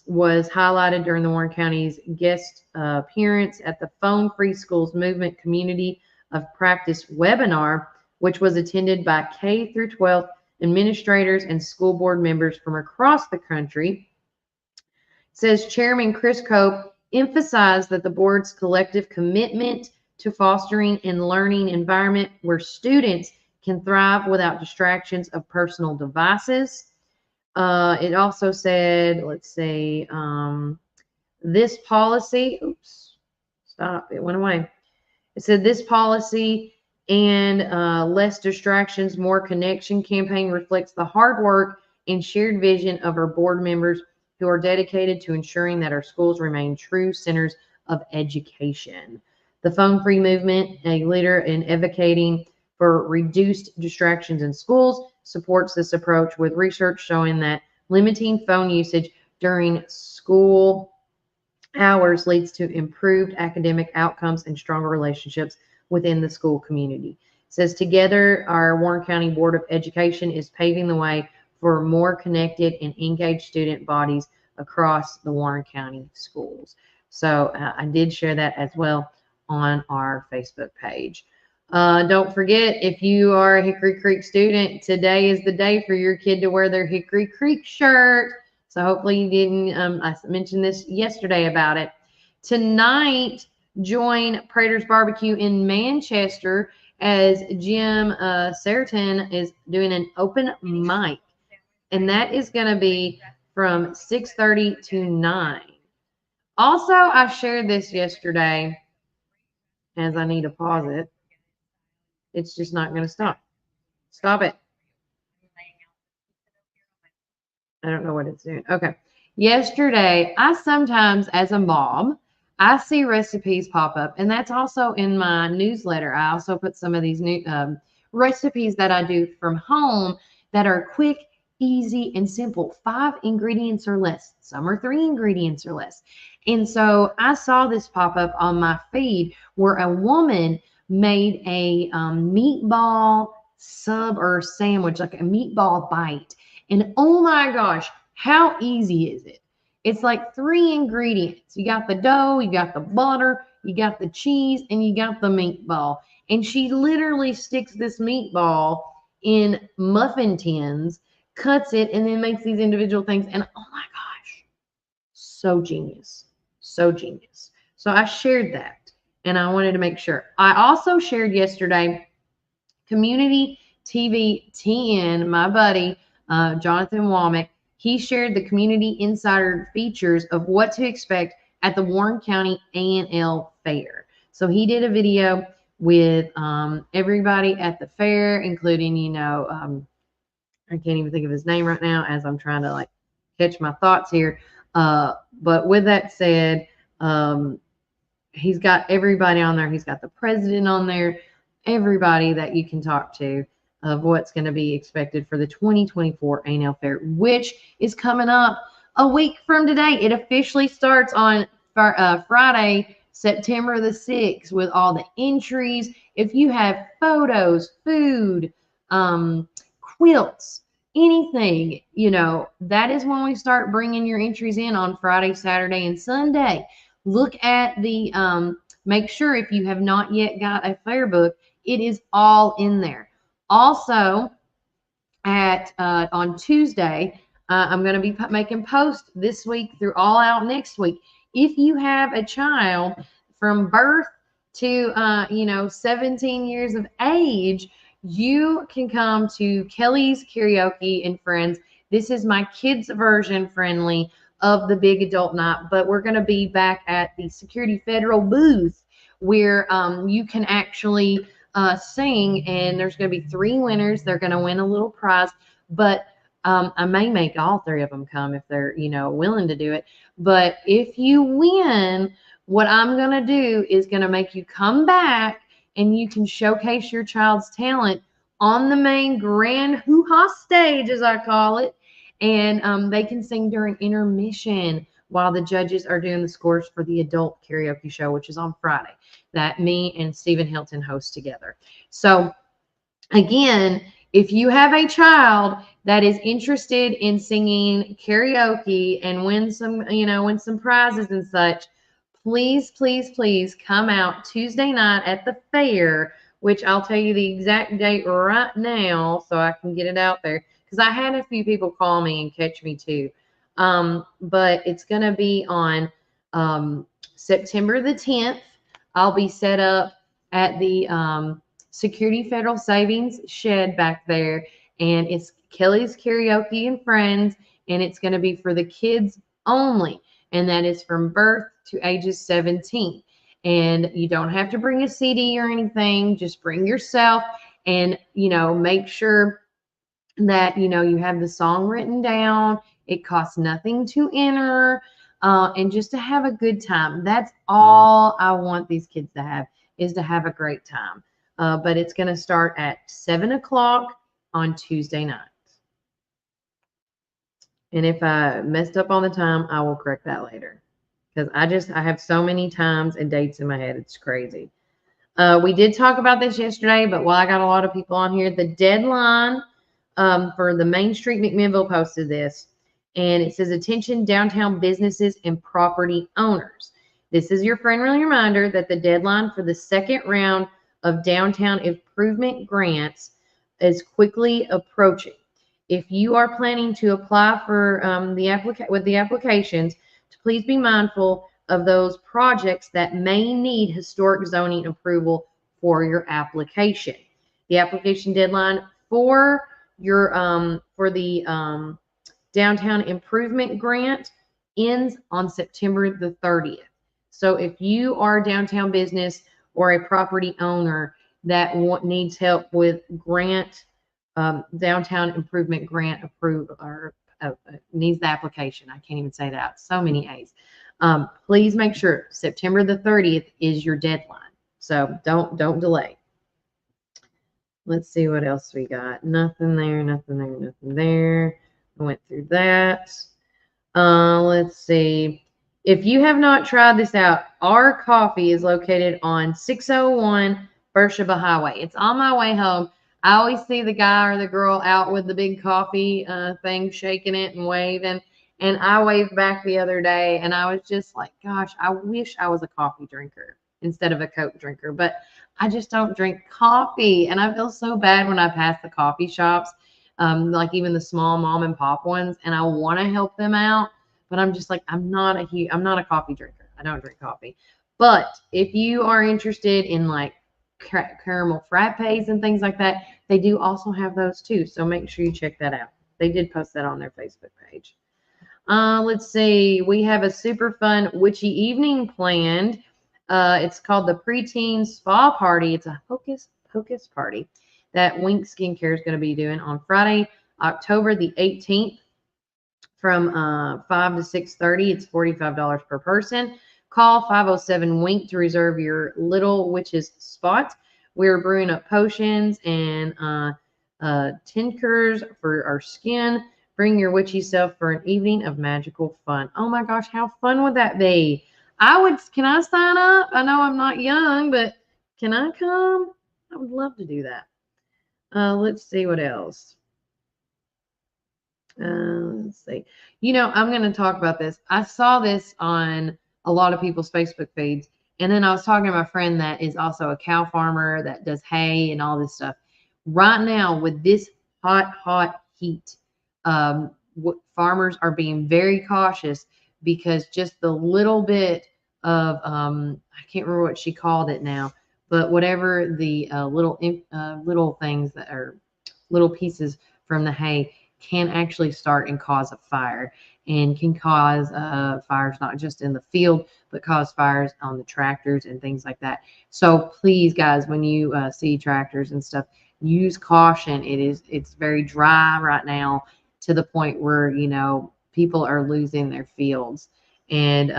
was highlighted during the Warren County's guest appearance at the Phone Free Schools Movement Community of Practice webinar, which was attended by K through 12 administrators and school board members from across the country. It says Chairman Chris Cope emphasized that the board's collective commitment to fostering an learning environment where students can thrive without distractions of personal devices. It also said, let's see, this policy, oops, stop, it went away. It said this policy and less distractions, more connection campaign reflects the hard work and shared vision of our board members who are dedicated to ensuring that our schools remain true centers of education. The Phone Free Movement, a leader in advocating for reduced distractions in schools, supports this approach with research showing that limiting phone usage during school hours leads to improved academic outcomes and stronger relationships within the school community. It says together, our Warren County Board of Education is paving the way for more connected and engaged student bodies across the Warren County schools. So I did share that as well on our Facebook page. Don't forget, if you are a Hickory Creek student, today is the day for your kid to wear their Hickory Creek shirt. So hopefully you didn't, I mentioned this yesterday about it. Tonight, join Prater's Barbecue in Manchester as Jim Serton is doing an open mic. And that is going to be from 6:30 to 9. Also, I shared this yesterday, as I need to pause it. It's just not going to stop. Stop it. I don't know what it's doing. Okay. Yesterday, I sometimes, as a mom, I see recipes pop up, and that's also in my newsletter. I also put some of these new recipes that I do from home that are quick, easy, and simple. 5 ingredients or less. Some are 3 ingredients or less. And so I saw this pop up on my feed where a woman made a meatball sub or sandwich, like a meatball bite. And oh my gosh, how easy is it? It's like 3 ingredients. You got the dough, you got the butter, you got the cheese, and you got the meatball. And she literally sticks this meatball in muffin tins, cuts it, and then makes these individual things. And oh my gosh, so genius. So genius. So I shared that, and I wanted to make sure. I also shared yesterday Community TV TN, my buddy, Jonathan Womack. He shared the Community Insider features of what to expect at the Warren County A&L Fair. So he did a video with everybody at the fair, including, you know, I can't even think of his name right now as I'm trying to like catch my thoughts here. But with that said, he's got everybody on there. He's got the president on there, everybody that you can talk to of what's going to be expected for the 2024 A&L Fair, which is coming up a week from today. It officially starts on Friday, September the 6th, with all the entries. If you have photos, food, quilts, anything, that is when we start bringing your entries in on Friday, Saturday, and Sunday. Look at the, make sure if you have not yet got a fair book, it is all in there. Also, on Tuesday, I'm going to be making posts this week through all out next week. If you have a child from birth to 17 years of age, you can come to Kelly's Karaoke and Friends. This is my kids version friendly of the big adult night, but we're going to be back at the Security Federal booth where you can actually sing, and there's going to be 3 winners. They're going to win a little prize, but I may make all 3 of them come if they're willing to do it. But if you win, what I'm going to do is going to make you come back, and you can showcase your child's talent on the main grand hoo-ha stage, as I call it, and they can sing during intermission while the judges are doing the scores for the adult karaoke show, which is on Friday, that me and Stephen Hilton host together. So again, if you have a child that is interested in singing karaoke and win some prizes and such, please, please, please come out Tuesday night at the fair, which I'll tell you the exact date right now so I can get it out there, because I had a few people call me and catch me too. But it's going to be on September the 10th. I'll be set up at the Security Federal Savings Shed back there, and it's Kelly's Karaoke and Friends, and it's going to be for the kids only, and that is from birth to ages 17. And you don't have to bring a CD or anything, just bring yourself, and make sure that you have the song written down. It costs nothing to enter, and just to have a good time. That's all I want these kids to have, is to have a great time. But it's going to start at 7 o'clock on Tuesday night. And if I messed up on the time, I will correct that later, because I have so many times and dates in my head. It's crazy. We did talk about this yesterday, but while I got a lot of people on here, the deadline for the Main Street McMinnville posted this, and it says, attention downtown businesses and property owners. This is your friendly reminder that the deadline for the second round of downtown improvement grants is quickly approaching. If you are planning to apply for the applications, please be mindful of those projects that may need historic zoning approval for your application. The application deadline for your for the downtown improvement grant ends on September the 30th. So if you are a downtown business or a property owner that needs help with downtown improvement grant approved, or needs the application, I can't even say that, so many A's. Please make sure September the 30th is your deadline. So don't delay. Let's see what else we got. Nothing there, nothing there, nothing there. I went through that. Let's see. If you have not tried this out, our coffee is located on 601 Beersheba Highway. It's on my way home. I always see the guy or the girl out with the big coffee thing, shaking it and waving. And I waved back the other day, and I was just like, gosh, I wish I was a coffee drinker instead of a Coke drinker. But I just don't drink coffee, and I feel so bad when I pass the coffee shops, like even the small mom and pop ones, and I want to help them out, but I'm just like, I'm not a coffee drinker. I don't drink coffee. But if you are interested in like caramel frappes and things like that, they do also have those too. So make sure you check that out. They did post that on their Facebook page. Let's see. We have a super fun witchy evening planned. It's called the Preteen Spa Party. It's a hocus pocus party that Wink Skincare is going to be doing on Friday, October the 18th from 5 to 6:30. It's $45 per person. Call 507-WINK to reserve your Little Witches spot. We're brewing up potions and tinctures for our skin. Bring your witchy self for an evening of magical fun. Oh my gosh, how fun would that be? Can I sign up? I know I'm not young, but can I come? I would love to do that. Let's see what else. Let's see. I'm going to talk about this. I saw this on a lot of people's Facebook feeds. And then I was talking to my friend that is also a cow farmer that does hay and all this stuff. Right now, with this hot heat, farmers are being very cautious because just the little bit of, I can't remember what she called it now, but whatever the little things that are little pieces from the hay can actually start and cause a fire, and can cause fires not just in the field, but cause fires on the tractors and things like that. So please, guys, when you see tractors and stuff, use caution. It's very dry right now to the point where people are losing their fields. And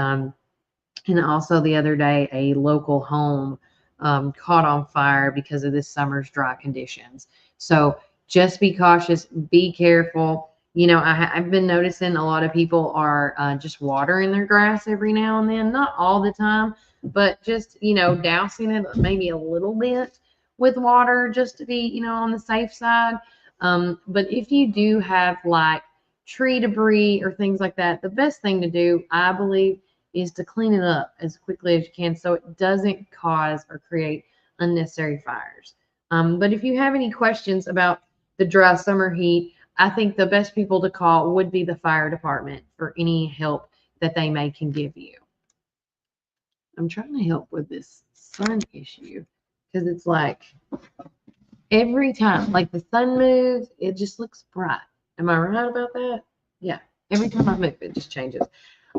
also the other day, a local home caught on fire because of this summer's dry conditions. So just be cautious, be careful. I've been noticing a lot of people are just watering their grass every now and then, not all the time, but just, dousing it maybe a little bit with water just to be, on the safe side. But if you do have like tree debris or things like that, the best thing to do, I believe, is to clean it up as quickly as you can so it doesn't cause or create unnecessary fires. But if you have any questions about the dry summer heat, I think the best people to call would be the fire department for any help that they can give you. I'm trying to help with this sun issue because it's like every time, like the sun moves, it just looks bright. Am I right about that? Yeah. Every time I move, it just changes.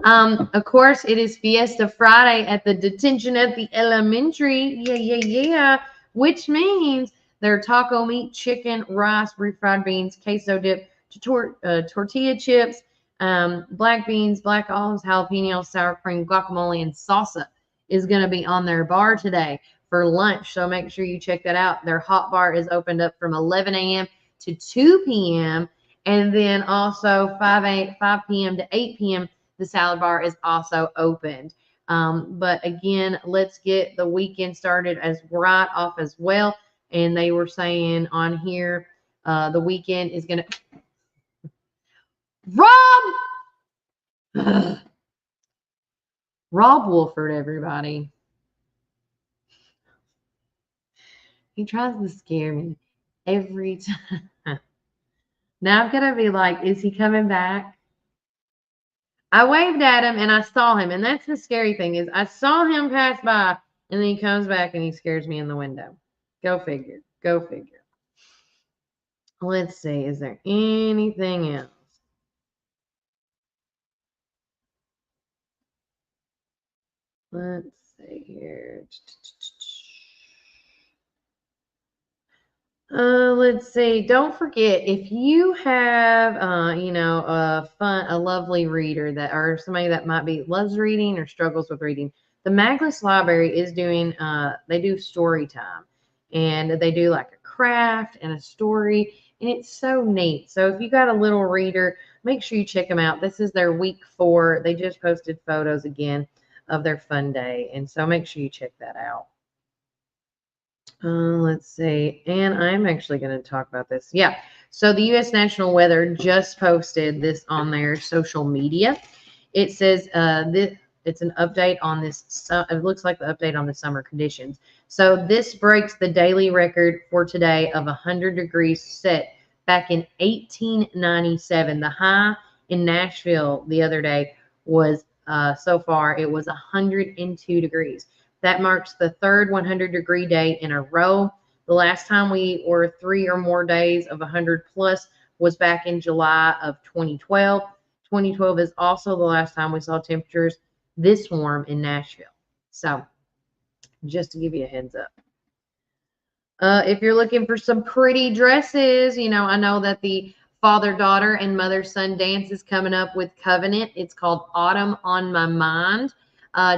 Of course, it is Fiesta Friday at the detention at the elementary. Yeah. Which means their taco meat, chicken, rice, refried beans, queso dip, tortilla chips, black beans, black olives, jalapenos, sour cream, guacamole, and salsa is going to be on their bar today for lunch. So make sure you check that out. Their hot bar is opened up from 11 a.m. to 2 p.m. And then also 5 p.m. to 8 p.m. the salad bar is also opened. But again, let's get the weekend started as right off as well. And they were saying on here, the weekend is going to... Rob! Rob Wolford, everybody. He tries to scare me every time. Now I'm going to be like, is he coming back? I waved at him and I saw him. And that's the scary thing is I saw him pass by and then he comes back and he scares me in the window. Go figure. Go figure. Let's see. Is there anything else? Let's see here. Let's see. Don't forget, if you have, a lovely reader or somebody that might loves reading or struggles with reading, the Magless Library is doing, they do story time, and they do like a craft and a story, and it's so neat. So if you got a little reader, make sure you check them out. This is their week 4. They just posted photos again of their fun day, and so make sure you check that out. Let's see. And I'm actually going to talk about this. Yeah. So the U.S. National Weather just posted this on their social media. It says it's an update on this. It looks like the update on the summer conditions. So this breaks the daily record for today of 100 degrees set back in 1897. The high in Nashville the other day was, so far, it was 102 degrees. That marks the third 100-degree day in a row. The last time we were 3 or more days of 100 plus was back in July of 2012. 2012 is also the last time we saw temperatures this warm in Nashville. So just to give you a heads up. If you're looking for some pretty dresses, I know that the father-daughter and mother-son dance is coming up with Covenant. It's called Autumn on My Mind.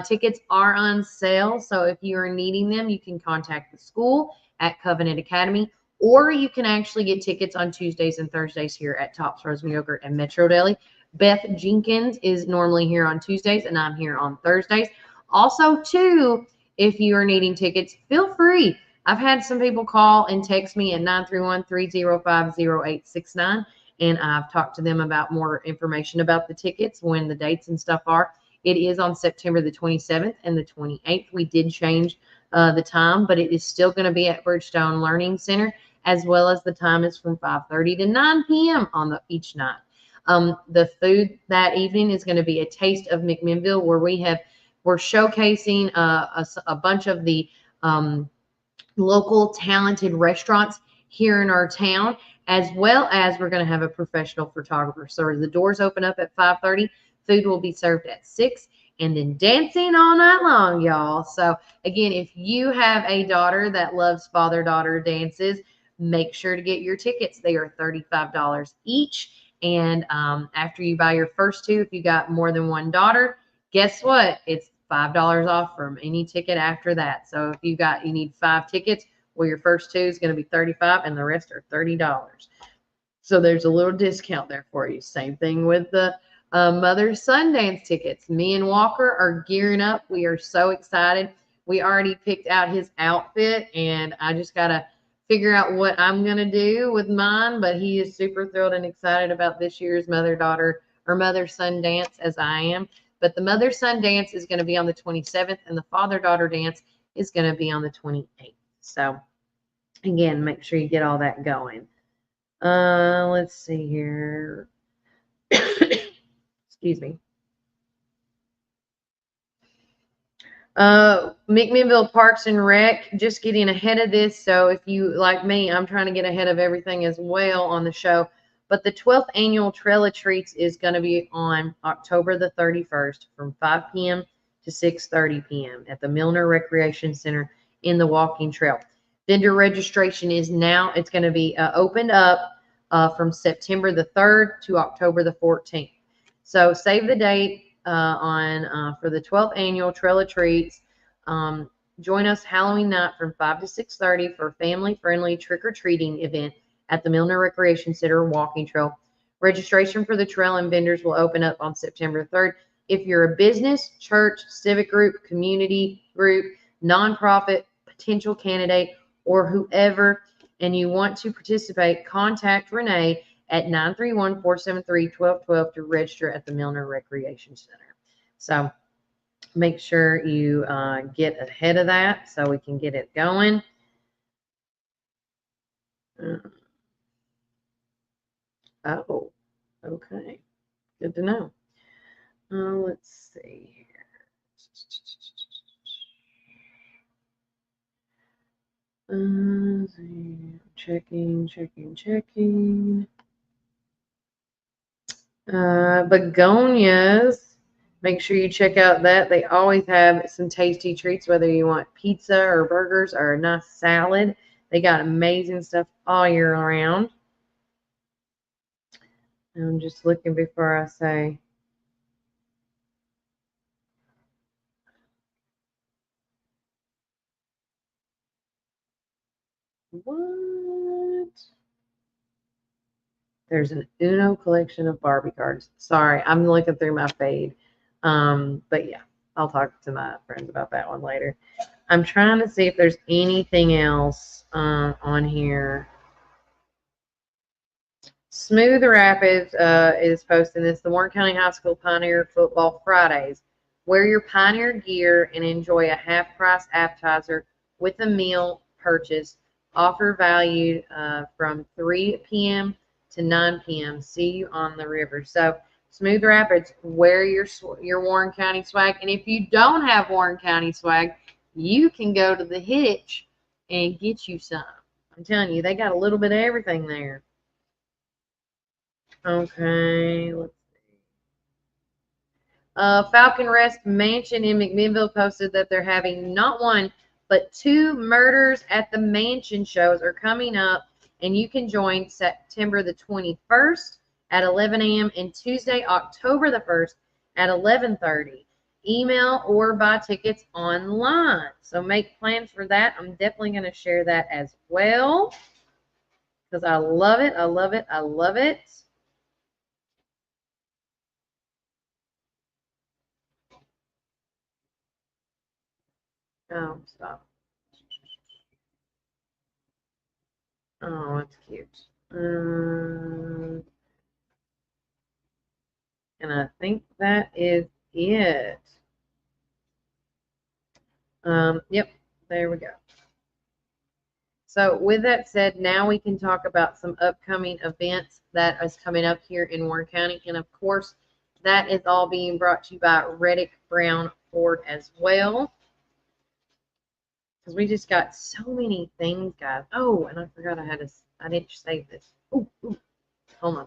Tickets are on sale, so if you are needing them, you can contact the school at Covenant Academy, or you can actually get tickets on Tuesdays and Thursdays here at Tops Frozen Yogurt and Metro Deli. Beth Jenkins is normally here on Tuesdays, and I'm here on Thursdays. Also, too, if you are needing tickets, feel free. I've had some people call and text me at 931-305-0869, and I've talked to them about more information about the tickets, when the dates and stuff are. It is on September the 27th and the 28th. We did change the time, but it is still going to be at Bridgestone Learning Center, as well as the time is from 5:30 to 9 p.m. on each night. The food that evening is going to be a taste of McMinnville, where we're showcasing a bunch of the local talented restaurants here in our town, as well as we're going to have a professional photographer. So the doors open up at 5:30. Food will be served at 6, and then dancing all night long, y'all. So again, if you have a daughter that loves father-daughter dances, make sure to get your tickets. They are $35 each. And after you buy your first two, if you got more than one daughter, guess what? It's $5 off from any ticket after that. So if you need 5 tickets, well, your first 2 is going to be $35 and the rest are $30. So there's a little discount there for you. Same thing with the Mother's Sundance tickets. Me and Walker are gearing up. We are so excited. We already picked out his outfit, and I just got to figure out what I'm going to do with mine, but he is super thrilled and excited about this year's Mother-Son dance, as I am. But the Mother-Son dance is going to be on the 27th, and the Father-Daughter dance is going to be on the 28th. So, again, make sure you get all that going. Let's see here. Excuse me. McMinnville Parks and Rec, just getting ahead of this. So if you, like me, I'm trying to get ahead of everything as well on the show. But the 12th annual Trail of Treats is going to be on October the 31st from 5 p.m. to 6:30 p.m. at the Milner Recreation Center in the walking trail. Vendor registration is now, it's going to be opened up from September the 3rd to October the 14th. So save the date for the 12th annual Trail of Treats. Join us Halloween night from 5 to 6:30 for a family-friendly trick-or-treating event at the Milner Recreation Center walking trail. Registration for the trail and vendors will open up on September 3rd. If you're a business, church, civic group, community group, nonprofit, potential candidate, or whoever, and you want to participate, contact Renee at 931-473-1212 to register at the Milner Recreation Center. So make sure you get ahead of that so we can get it going. Oh, okay. Good to know. Let's see here. Checking. Begonias. Make sure you check out that. They always have some tasty treats, whether you want pizza or burgers or a nice salad. They got amazing stuff all year round. I'm just looking before I say. What? There's an Uno collection of Barbie cards. Sorry, I'm looking through my fade. But yeah, I'll talk to my friends about that one later. I'm trying to see if there's anything else on here. Smooth Rapids is posting this. The Warren County High School Pioneer Football Fridays. Wear your Pioneer gear and enjoy a half-price appetizer with a meal purchase. Offer valued from 3 p.m. to 9 p.m. See you on the river. So Smooth Rapids, wear your Warren County swag. And if you don't have Warren County swag, you can go to the Hitch and get you some. I'm telling you, they got a little bit of everything there. Okay, let's see. Falcon Rest Mansion in McMinnville posted that they're having not one, but 2 Murders at the Mansion shows are coming up, and you can join September the 21st at 11 a.m. and Tuesday, October the 1st at 11:30. Email or buy tickets online. So make plans for that. I'm definitely going to share that as well. because I love it. I love it. I love it. Oh, stop. Oh, it's cute. And I think that is it. Yep, there we go. So with that said, now we can talk about some upcoming events that is coming up here in Warren County. And of course, that is all being brought to you by Reddick Brown Ford as well. Because we just got so many things, guys. Oh, and I forgot I didn't save this. Ooh, hold on.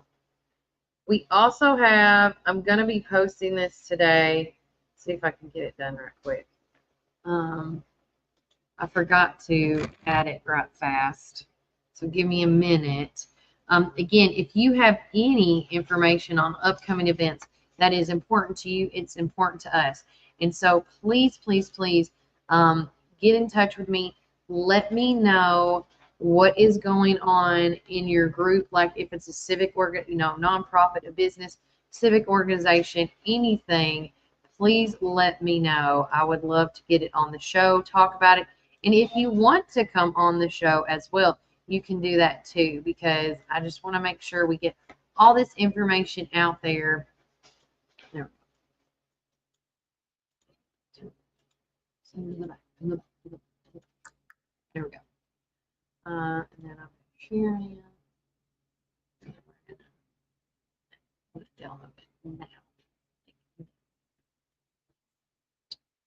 We also have, I'm going to be posting this today. See if I can get it done right quick. I forgot to add it right fast. So give me a minute. Again, if you have any information on upcoming events that is important to you, it's important to us. And so please, please, please get in touch with me. Let me know what is going on in your group, like if it's a civic nonprofit, a business, civic organization, anything. Please let me know. I would love to get it on the show, talk about it. And if you want to come on the show as well, you can do that too, because I just want to make sure we get all this information out there. There we go. And then I'm sharing. Download it now.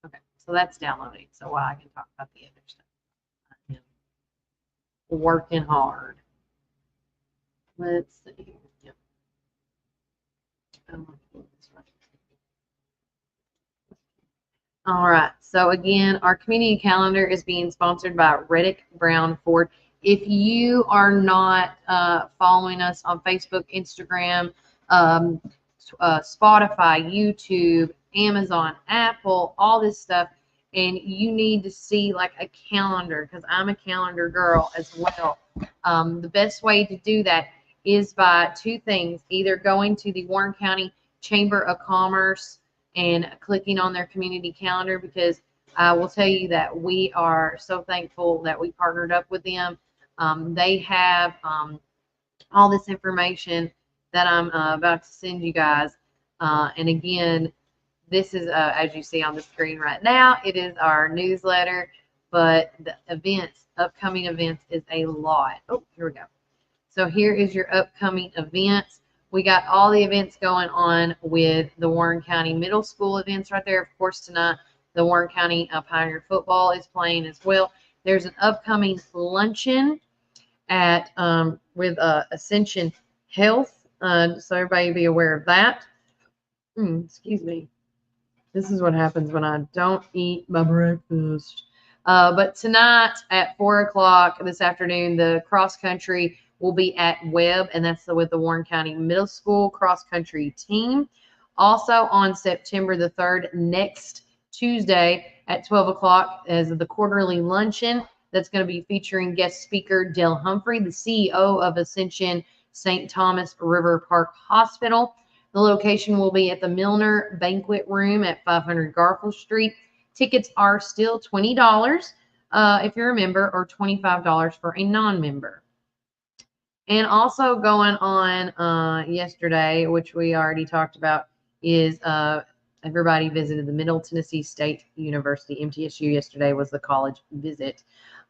Okay, so that's downloading. So while I can talk about the other stuff, I am working hard. Let's see. Yep. All right. So again, our community calendar is being sponsored by Reddick Brown Ford. If you are not following us on Facebook, Instagram, Spotify, YouTube, Amazon, Apple, all this stuff, and you need to see like a calendar, because I'm a calendar girl as well. The best way to do that is by two things: either going to the Warren County Chamber of Commerce and clicking on their community calendar, because I will tell you that we are so thankful that we partnered up with them. They have all this information that I'm about to send you guys. And again, this is, as you see on the screen right now, it is our newsletter, but the events, upcoming events is a lot. Oh, here we go. So here is your upcoming events. We got all the events going on with the Warren County Middle School events right there. Of course, tonight, the Warren County Pioneer Football is playing as well. There's an upcoming luncheon at with Ascension Health, so everybody be aware of that. Excuse me. This is what happens when I don't eat my breakfast. But tonight at 4 o'clock this afternoon, the cross country will be at Webb, and that's with the Warren County Middle School cross country team. Also on September the 3rd, next Tuesday at 12 o'clock, is the quarterly luncheon that's going to be featuring guest speaker Dell Humphrey, the CEO of Ascension St. Thomas River Park Hospital. The location will be at the Milner Banquet Room at 500 Garfield Street. Tickets are still $20 if you're a member, or $25 for a non-member. And also going on yesterday, which we already talked about, is everybody visited the Middle Tennessee State University, MTSU. Yesterday was the college visit.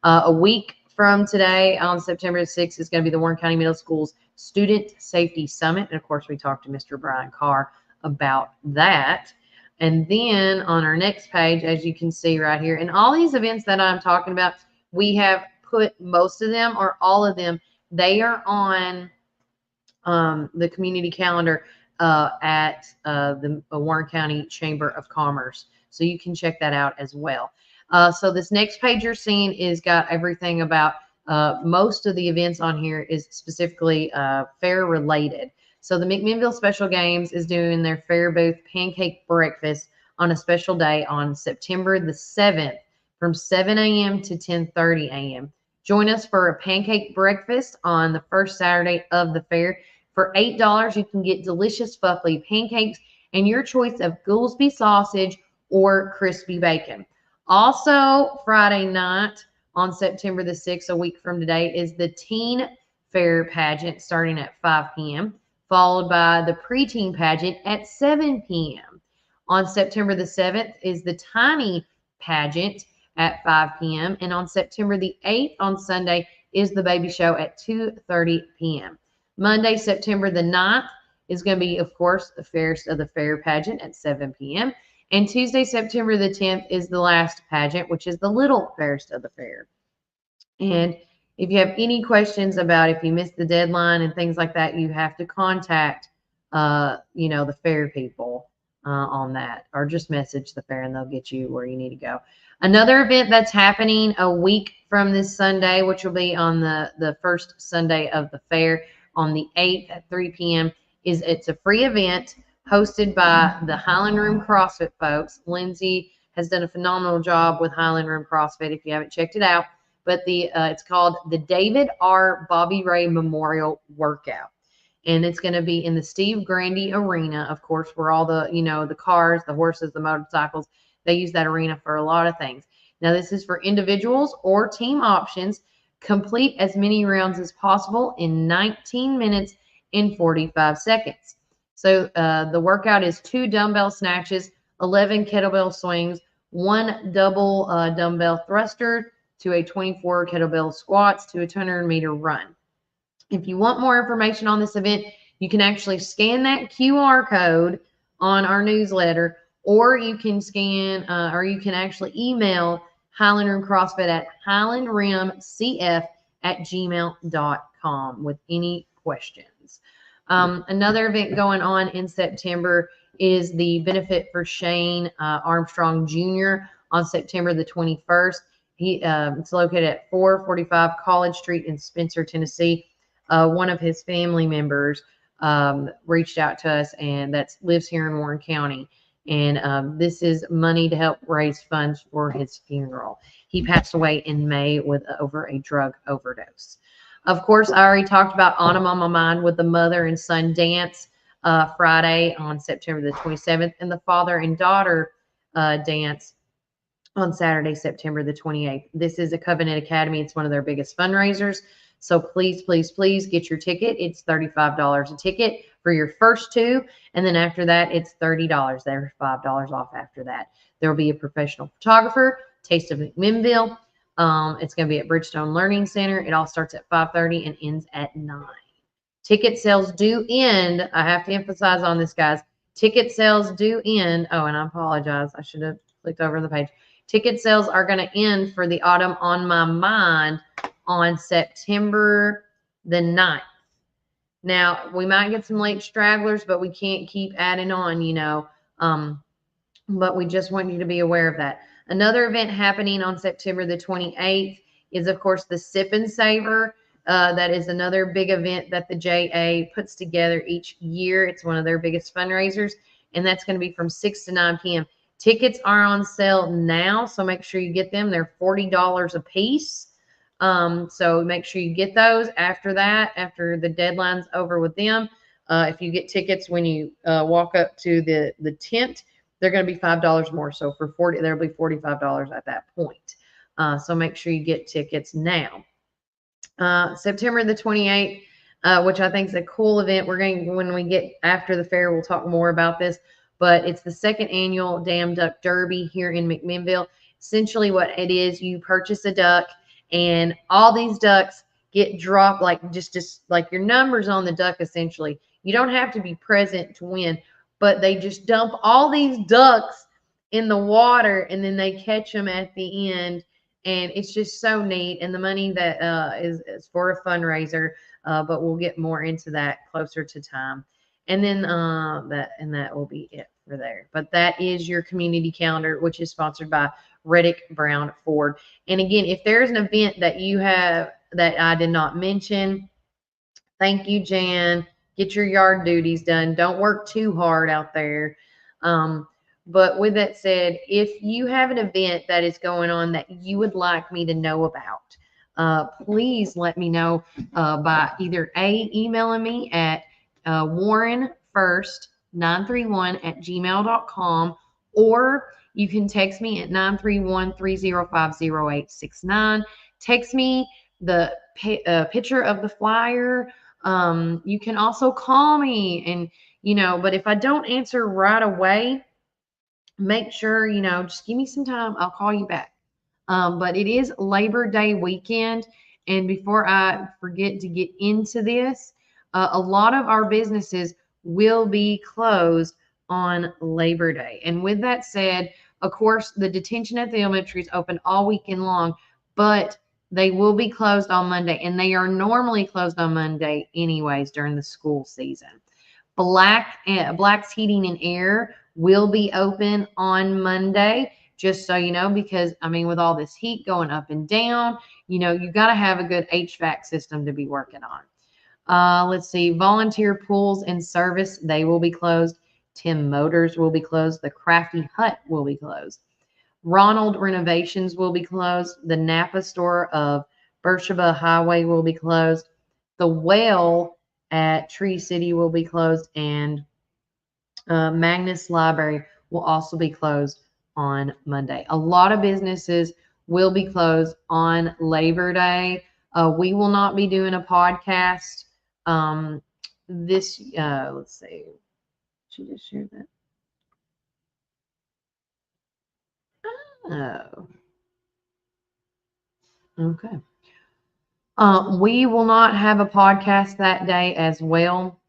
A week from today, on September 6th, is going to be the Warren County Middle School's Student Safety Summit. And of course, we talked to Mr. Brian Carr about that. And then on our next page, as you can see right here, and all these events that I'm talking about, we have put most of them or all of them. They are on the community calendar at the Warren County Chamber of Commerce. So you can check that out as well. So this next page you're seeing is got everything about most of the events on here is specifically fair related. So the McMinnville Special Games is doing their fair booth pancake breakfast on a special day on September the 7th from 7 a.m. to 10:30 a.m. Join us for a pancake breakfast on the first Saturday of the fair. For $8, you can get delicious Fuffley pancakes and your choice of Goolsby sausage or crispy bacon. Also, Friday night on September the 6th, a week from today, is the Teen Fair pageant starting at 5 p.m., followed by the preteen pageant at 7 p.m. On September the 7th is the Tiny pageant at 5 p.m. And on September the 8th, on Sunday, is the baby show at 2:30 p.m. Monday, September the 9th, is going to be, of course, the Fairest of the Fair pageant at 7 p.m. And Tuesday, September the 10th, is the last pageant, which is the Little Fairest of the Fair. And if you have any questions about if you missed the deadline and things like that, you have to contact, the fair people on that, or just message the fair and they'll get you where you need to go. Another event that's happening a week from this Sunday, which will be on the first Sunday of the fair on the 8th at 3 p.m., it's a free event hosted by the Highland Room CrossFit folks. Lindsay has done a phenomenal job with Highland Room CrossFit if you haven't checked it out. But it's called the David R. Bobby Ray Memorial Workout. And it's going to be in the Steve Grandy Arena, of course, where all the, the cars, the horses, the motorcycles, they use that arena for a lot of things. Now, this is for individuals or team options. Complete as many rounds as possible in 19 minutes and 45 seconds. So the workout is 2 dumbbell snatches, 11 kettlebell swings, 1 double dumbbell thruster, to a 24 kettlebell squats, to a 200-meter run. If you want more information on this event, you can actually scan that QR code on our newsletter, or you can or you can actually email Highland Rim CrossFit at highlandrimcf@gmail.com with any questions. Another event going on in September is the Benefit for Shane Armstrong Jr. on September the 21st. It's located at 445 College Street in Spencer, Tennessee. One of his family members reached out to us, and that lives here in Warren County. And this is money to help raise funds for his funeral. He passed away in May over a drug overdose. Of course, I already talked about Autumn on My Mind with the mother and son dance Friday on September the 27th, and the father and daughter dance on Saturday, September the 28th. This is a Covenant Academy. It's one of their biggest fundraisers. So please, please, please get your ticket. It's $35 a ticket for your first 2. And then after that, it's $30. There's $5 off after that. There will be a professional photographer, Taste of McMinnville. It's going to be at Bridgestone Learning Center. It all starts at 5:30 and ends at 9. Ticket sales do end. I have to emphasize on this, guys. Ticket sales do end. Oh, and I apologize. I should have clicked over the page. Ticket sales are going to end for the Autumn on My Mind on September the 9th. Now, we might get some late stragglers, but we can't keep adding on, but we just want you to be aware of that. Another event happening on September the 28th is, of course, the Sip and Savor. That is another big event that the JA puts together each year. It's one of their biggest fundraisers, and that's going to be from 6 to 9 p.m. Tickets are on sale now, so make sure you get them. They're $40 a piece. So make sure you get those after the deadline's over with them. If you get tickets when you walk up to the tent, they're going to be $5 more. So for there'll be $45 at that point. So make sure you get tickets now. September the 28th, which I think is a cool event. When we get after the fair, we'll talk more about this. But it's the 2nd annual Dam Duck Derby here in McMinnville. Essentially what it is, you purchase a duck, and all these ducks get dropped, like just like your numbers on the duck, essentially. You don't have to be present to win, but they just dump all these ducks in the water, and then they catch them at the end. And it's just so neat. And the money that is for a fundraiser, but we'll get more into that closer to time. And then that will be it for there. But that is your community calendar, which is sponsored by Reddick Brown Ford. And again, if there's an event that you have that I did not mention, thank you, Jan. Get your yard duties done. Don't work too hard out there. But with that said, if you have an event that is going on that you would like me to know about, please let me know by either emailing me at warrenfirst931@gmail.com, or you can text me at 931-305-0869. Text me the picture of the flyer. You can also call me, and but if I don't answer right away, make sure just give me some time. I'll call you back. But it is Labor Day weekend, and before I forget to get into this, a lot of our businesses will be closed on Labor Day. And with that said, of course, the detention at the elementary is open all weekend long, but they will be closed on Monday, and they are normally closed on Monday anyways during the school season. Black's Heating and Air will be open on Monday, just so you know, because with all this heat going up and down, you got to have a good HVAC system to be working on. Let's see, Volunteer Pools and Service, they will be closed. Tim Motors will be closed. The Crafty Hut will be closed. Ronald Renovations will be closed. The Napa store of Beersheba Highway will be closed. The Well at Tree City will be closed, and Magnus Library will also be closed on Monday. A lot of businesses will be closed on Labor Day. We will not be doing a podcast. Let's see. She just shared that. Oh. Okay. We will not have a podcast that day as well,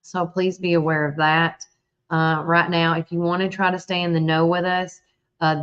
so please be aware of that. Right now, if you want to try to stay in the know with us,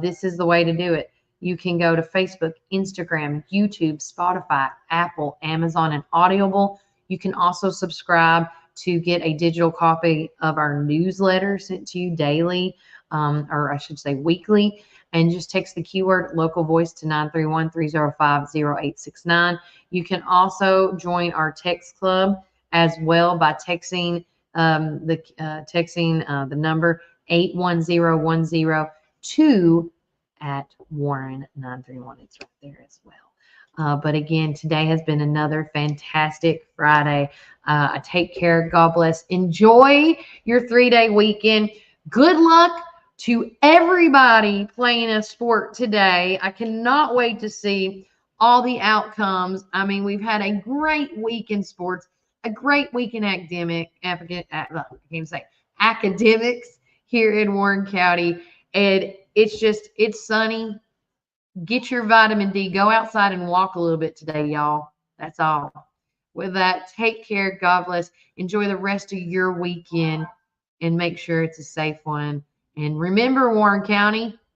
this is the way to do it. You can go to Facebook, Instagram, YouTube, Spotify, Apple, Amazon, and Audible. You can also subscribe to get a digital copy of our newsletter sent to you daily, or I should say weekly, and just text the keyword local voice to 931-305-0869. You can also join our text club as well by texting the number 81010 at Warren 931. It's right there as well. But again, today has been another fantastic Friday. Take care. God bless. Enjoy your 3-day weekend. Good luck to everybody playing a sport today. I cannot wait to see all the outcomes. We've had a great week in sports, a great week in academics here in Warren County. And it's sunny. Get your vitamin D. Go outside and walk a little bit today, y'all. That's all. With that, take care. God bless. Enjoy the rest of your weekend, and make sure it's a safe one. And remember, Warren County,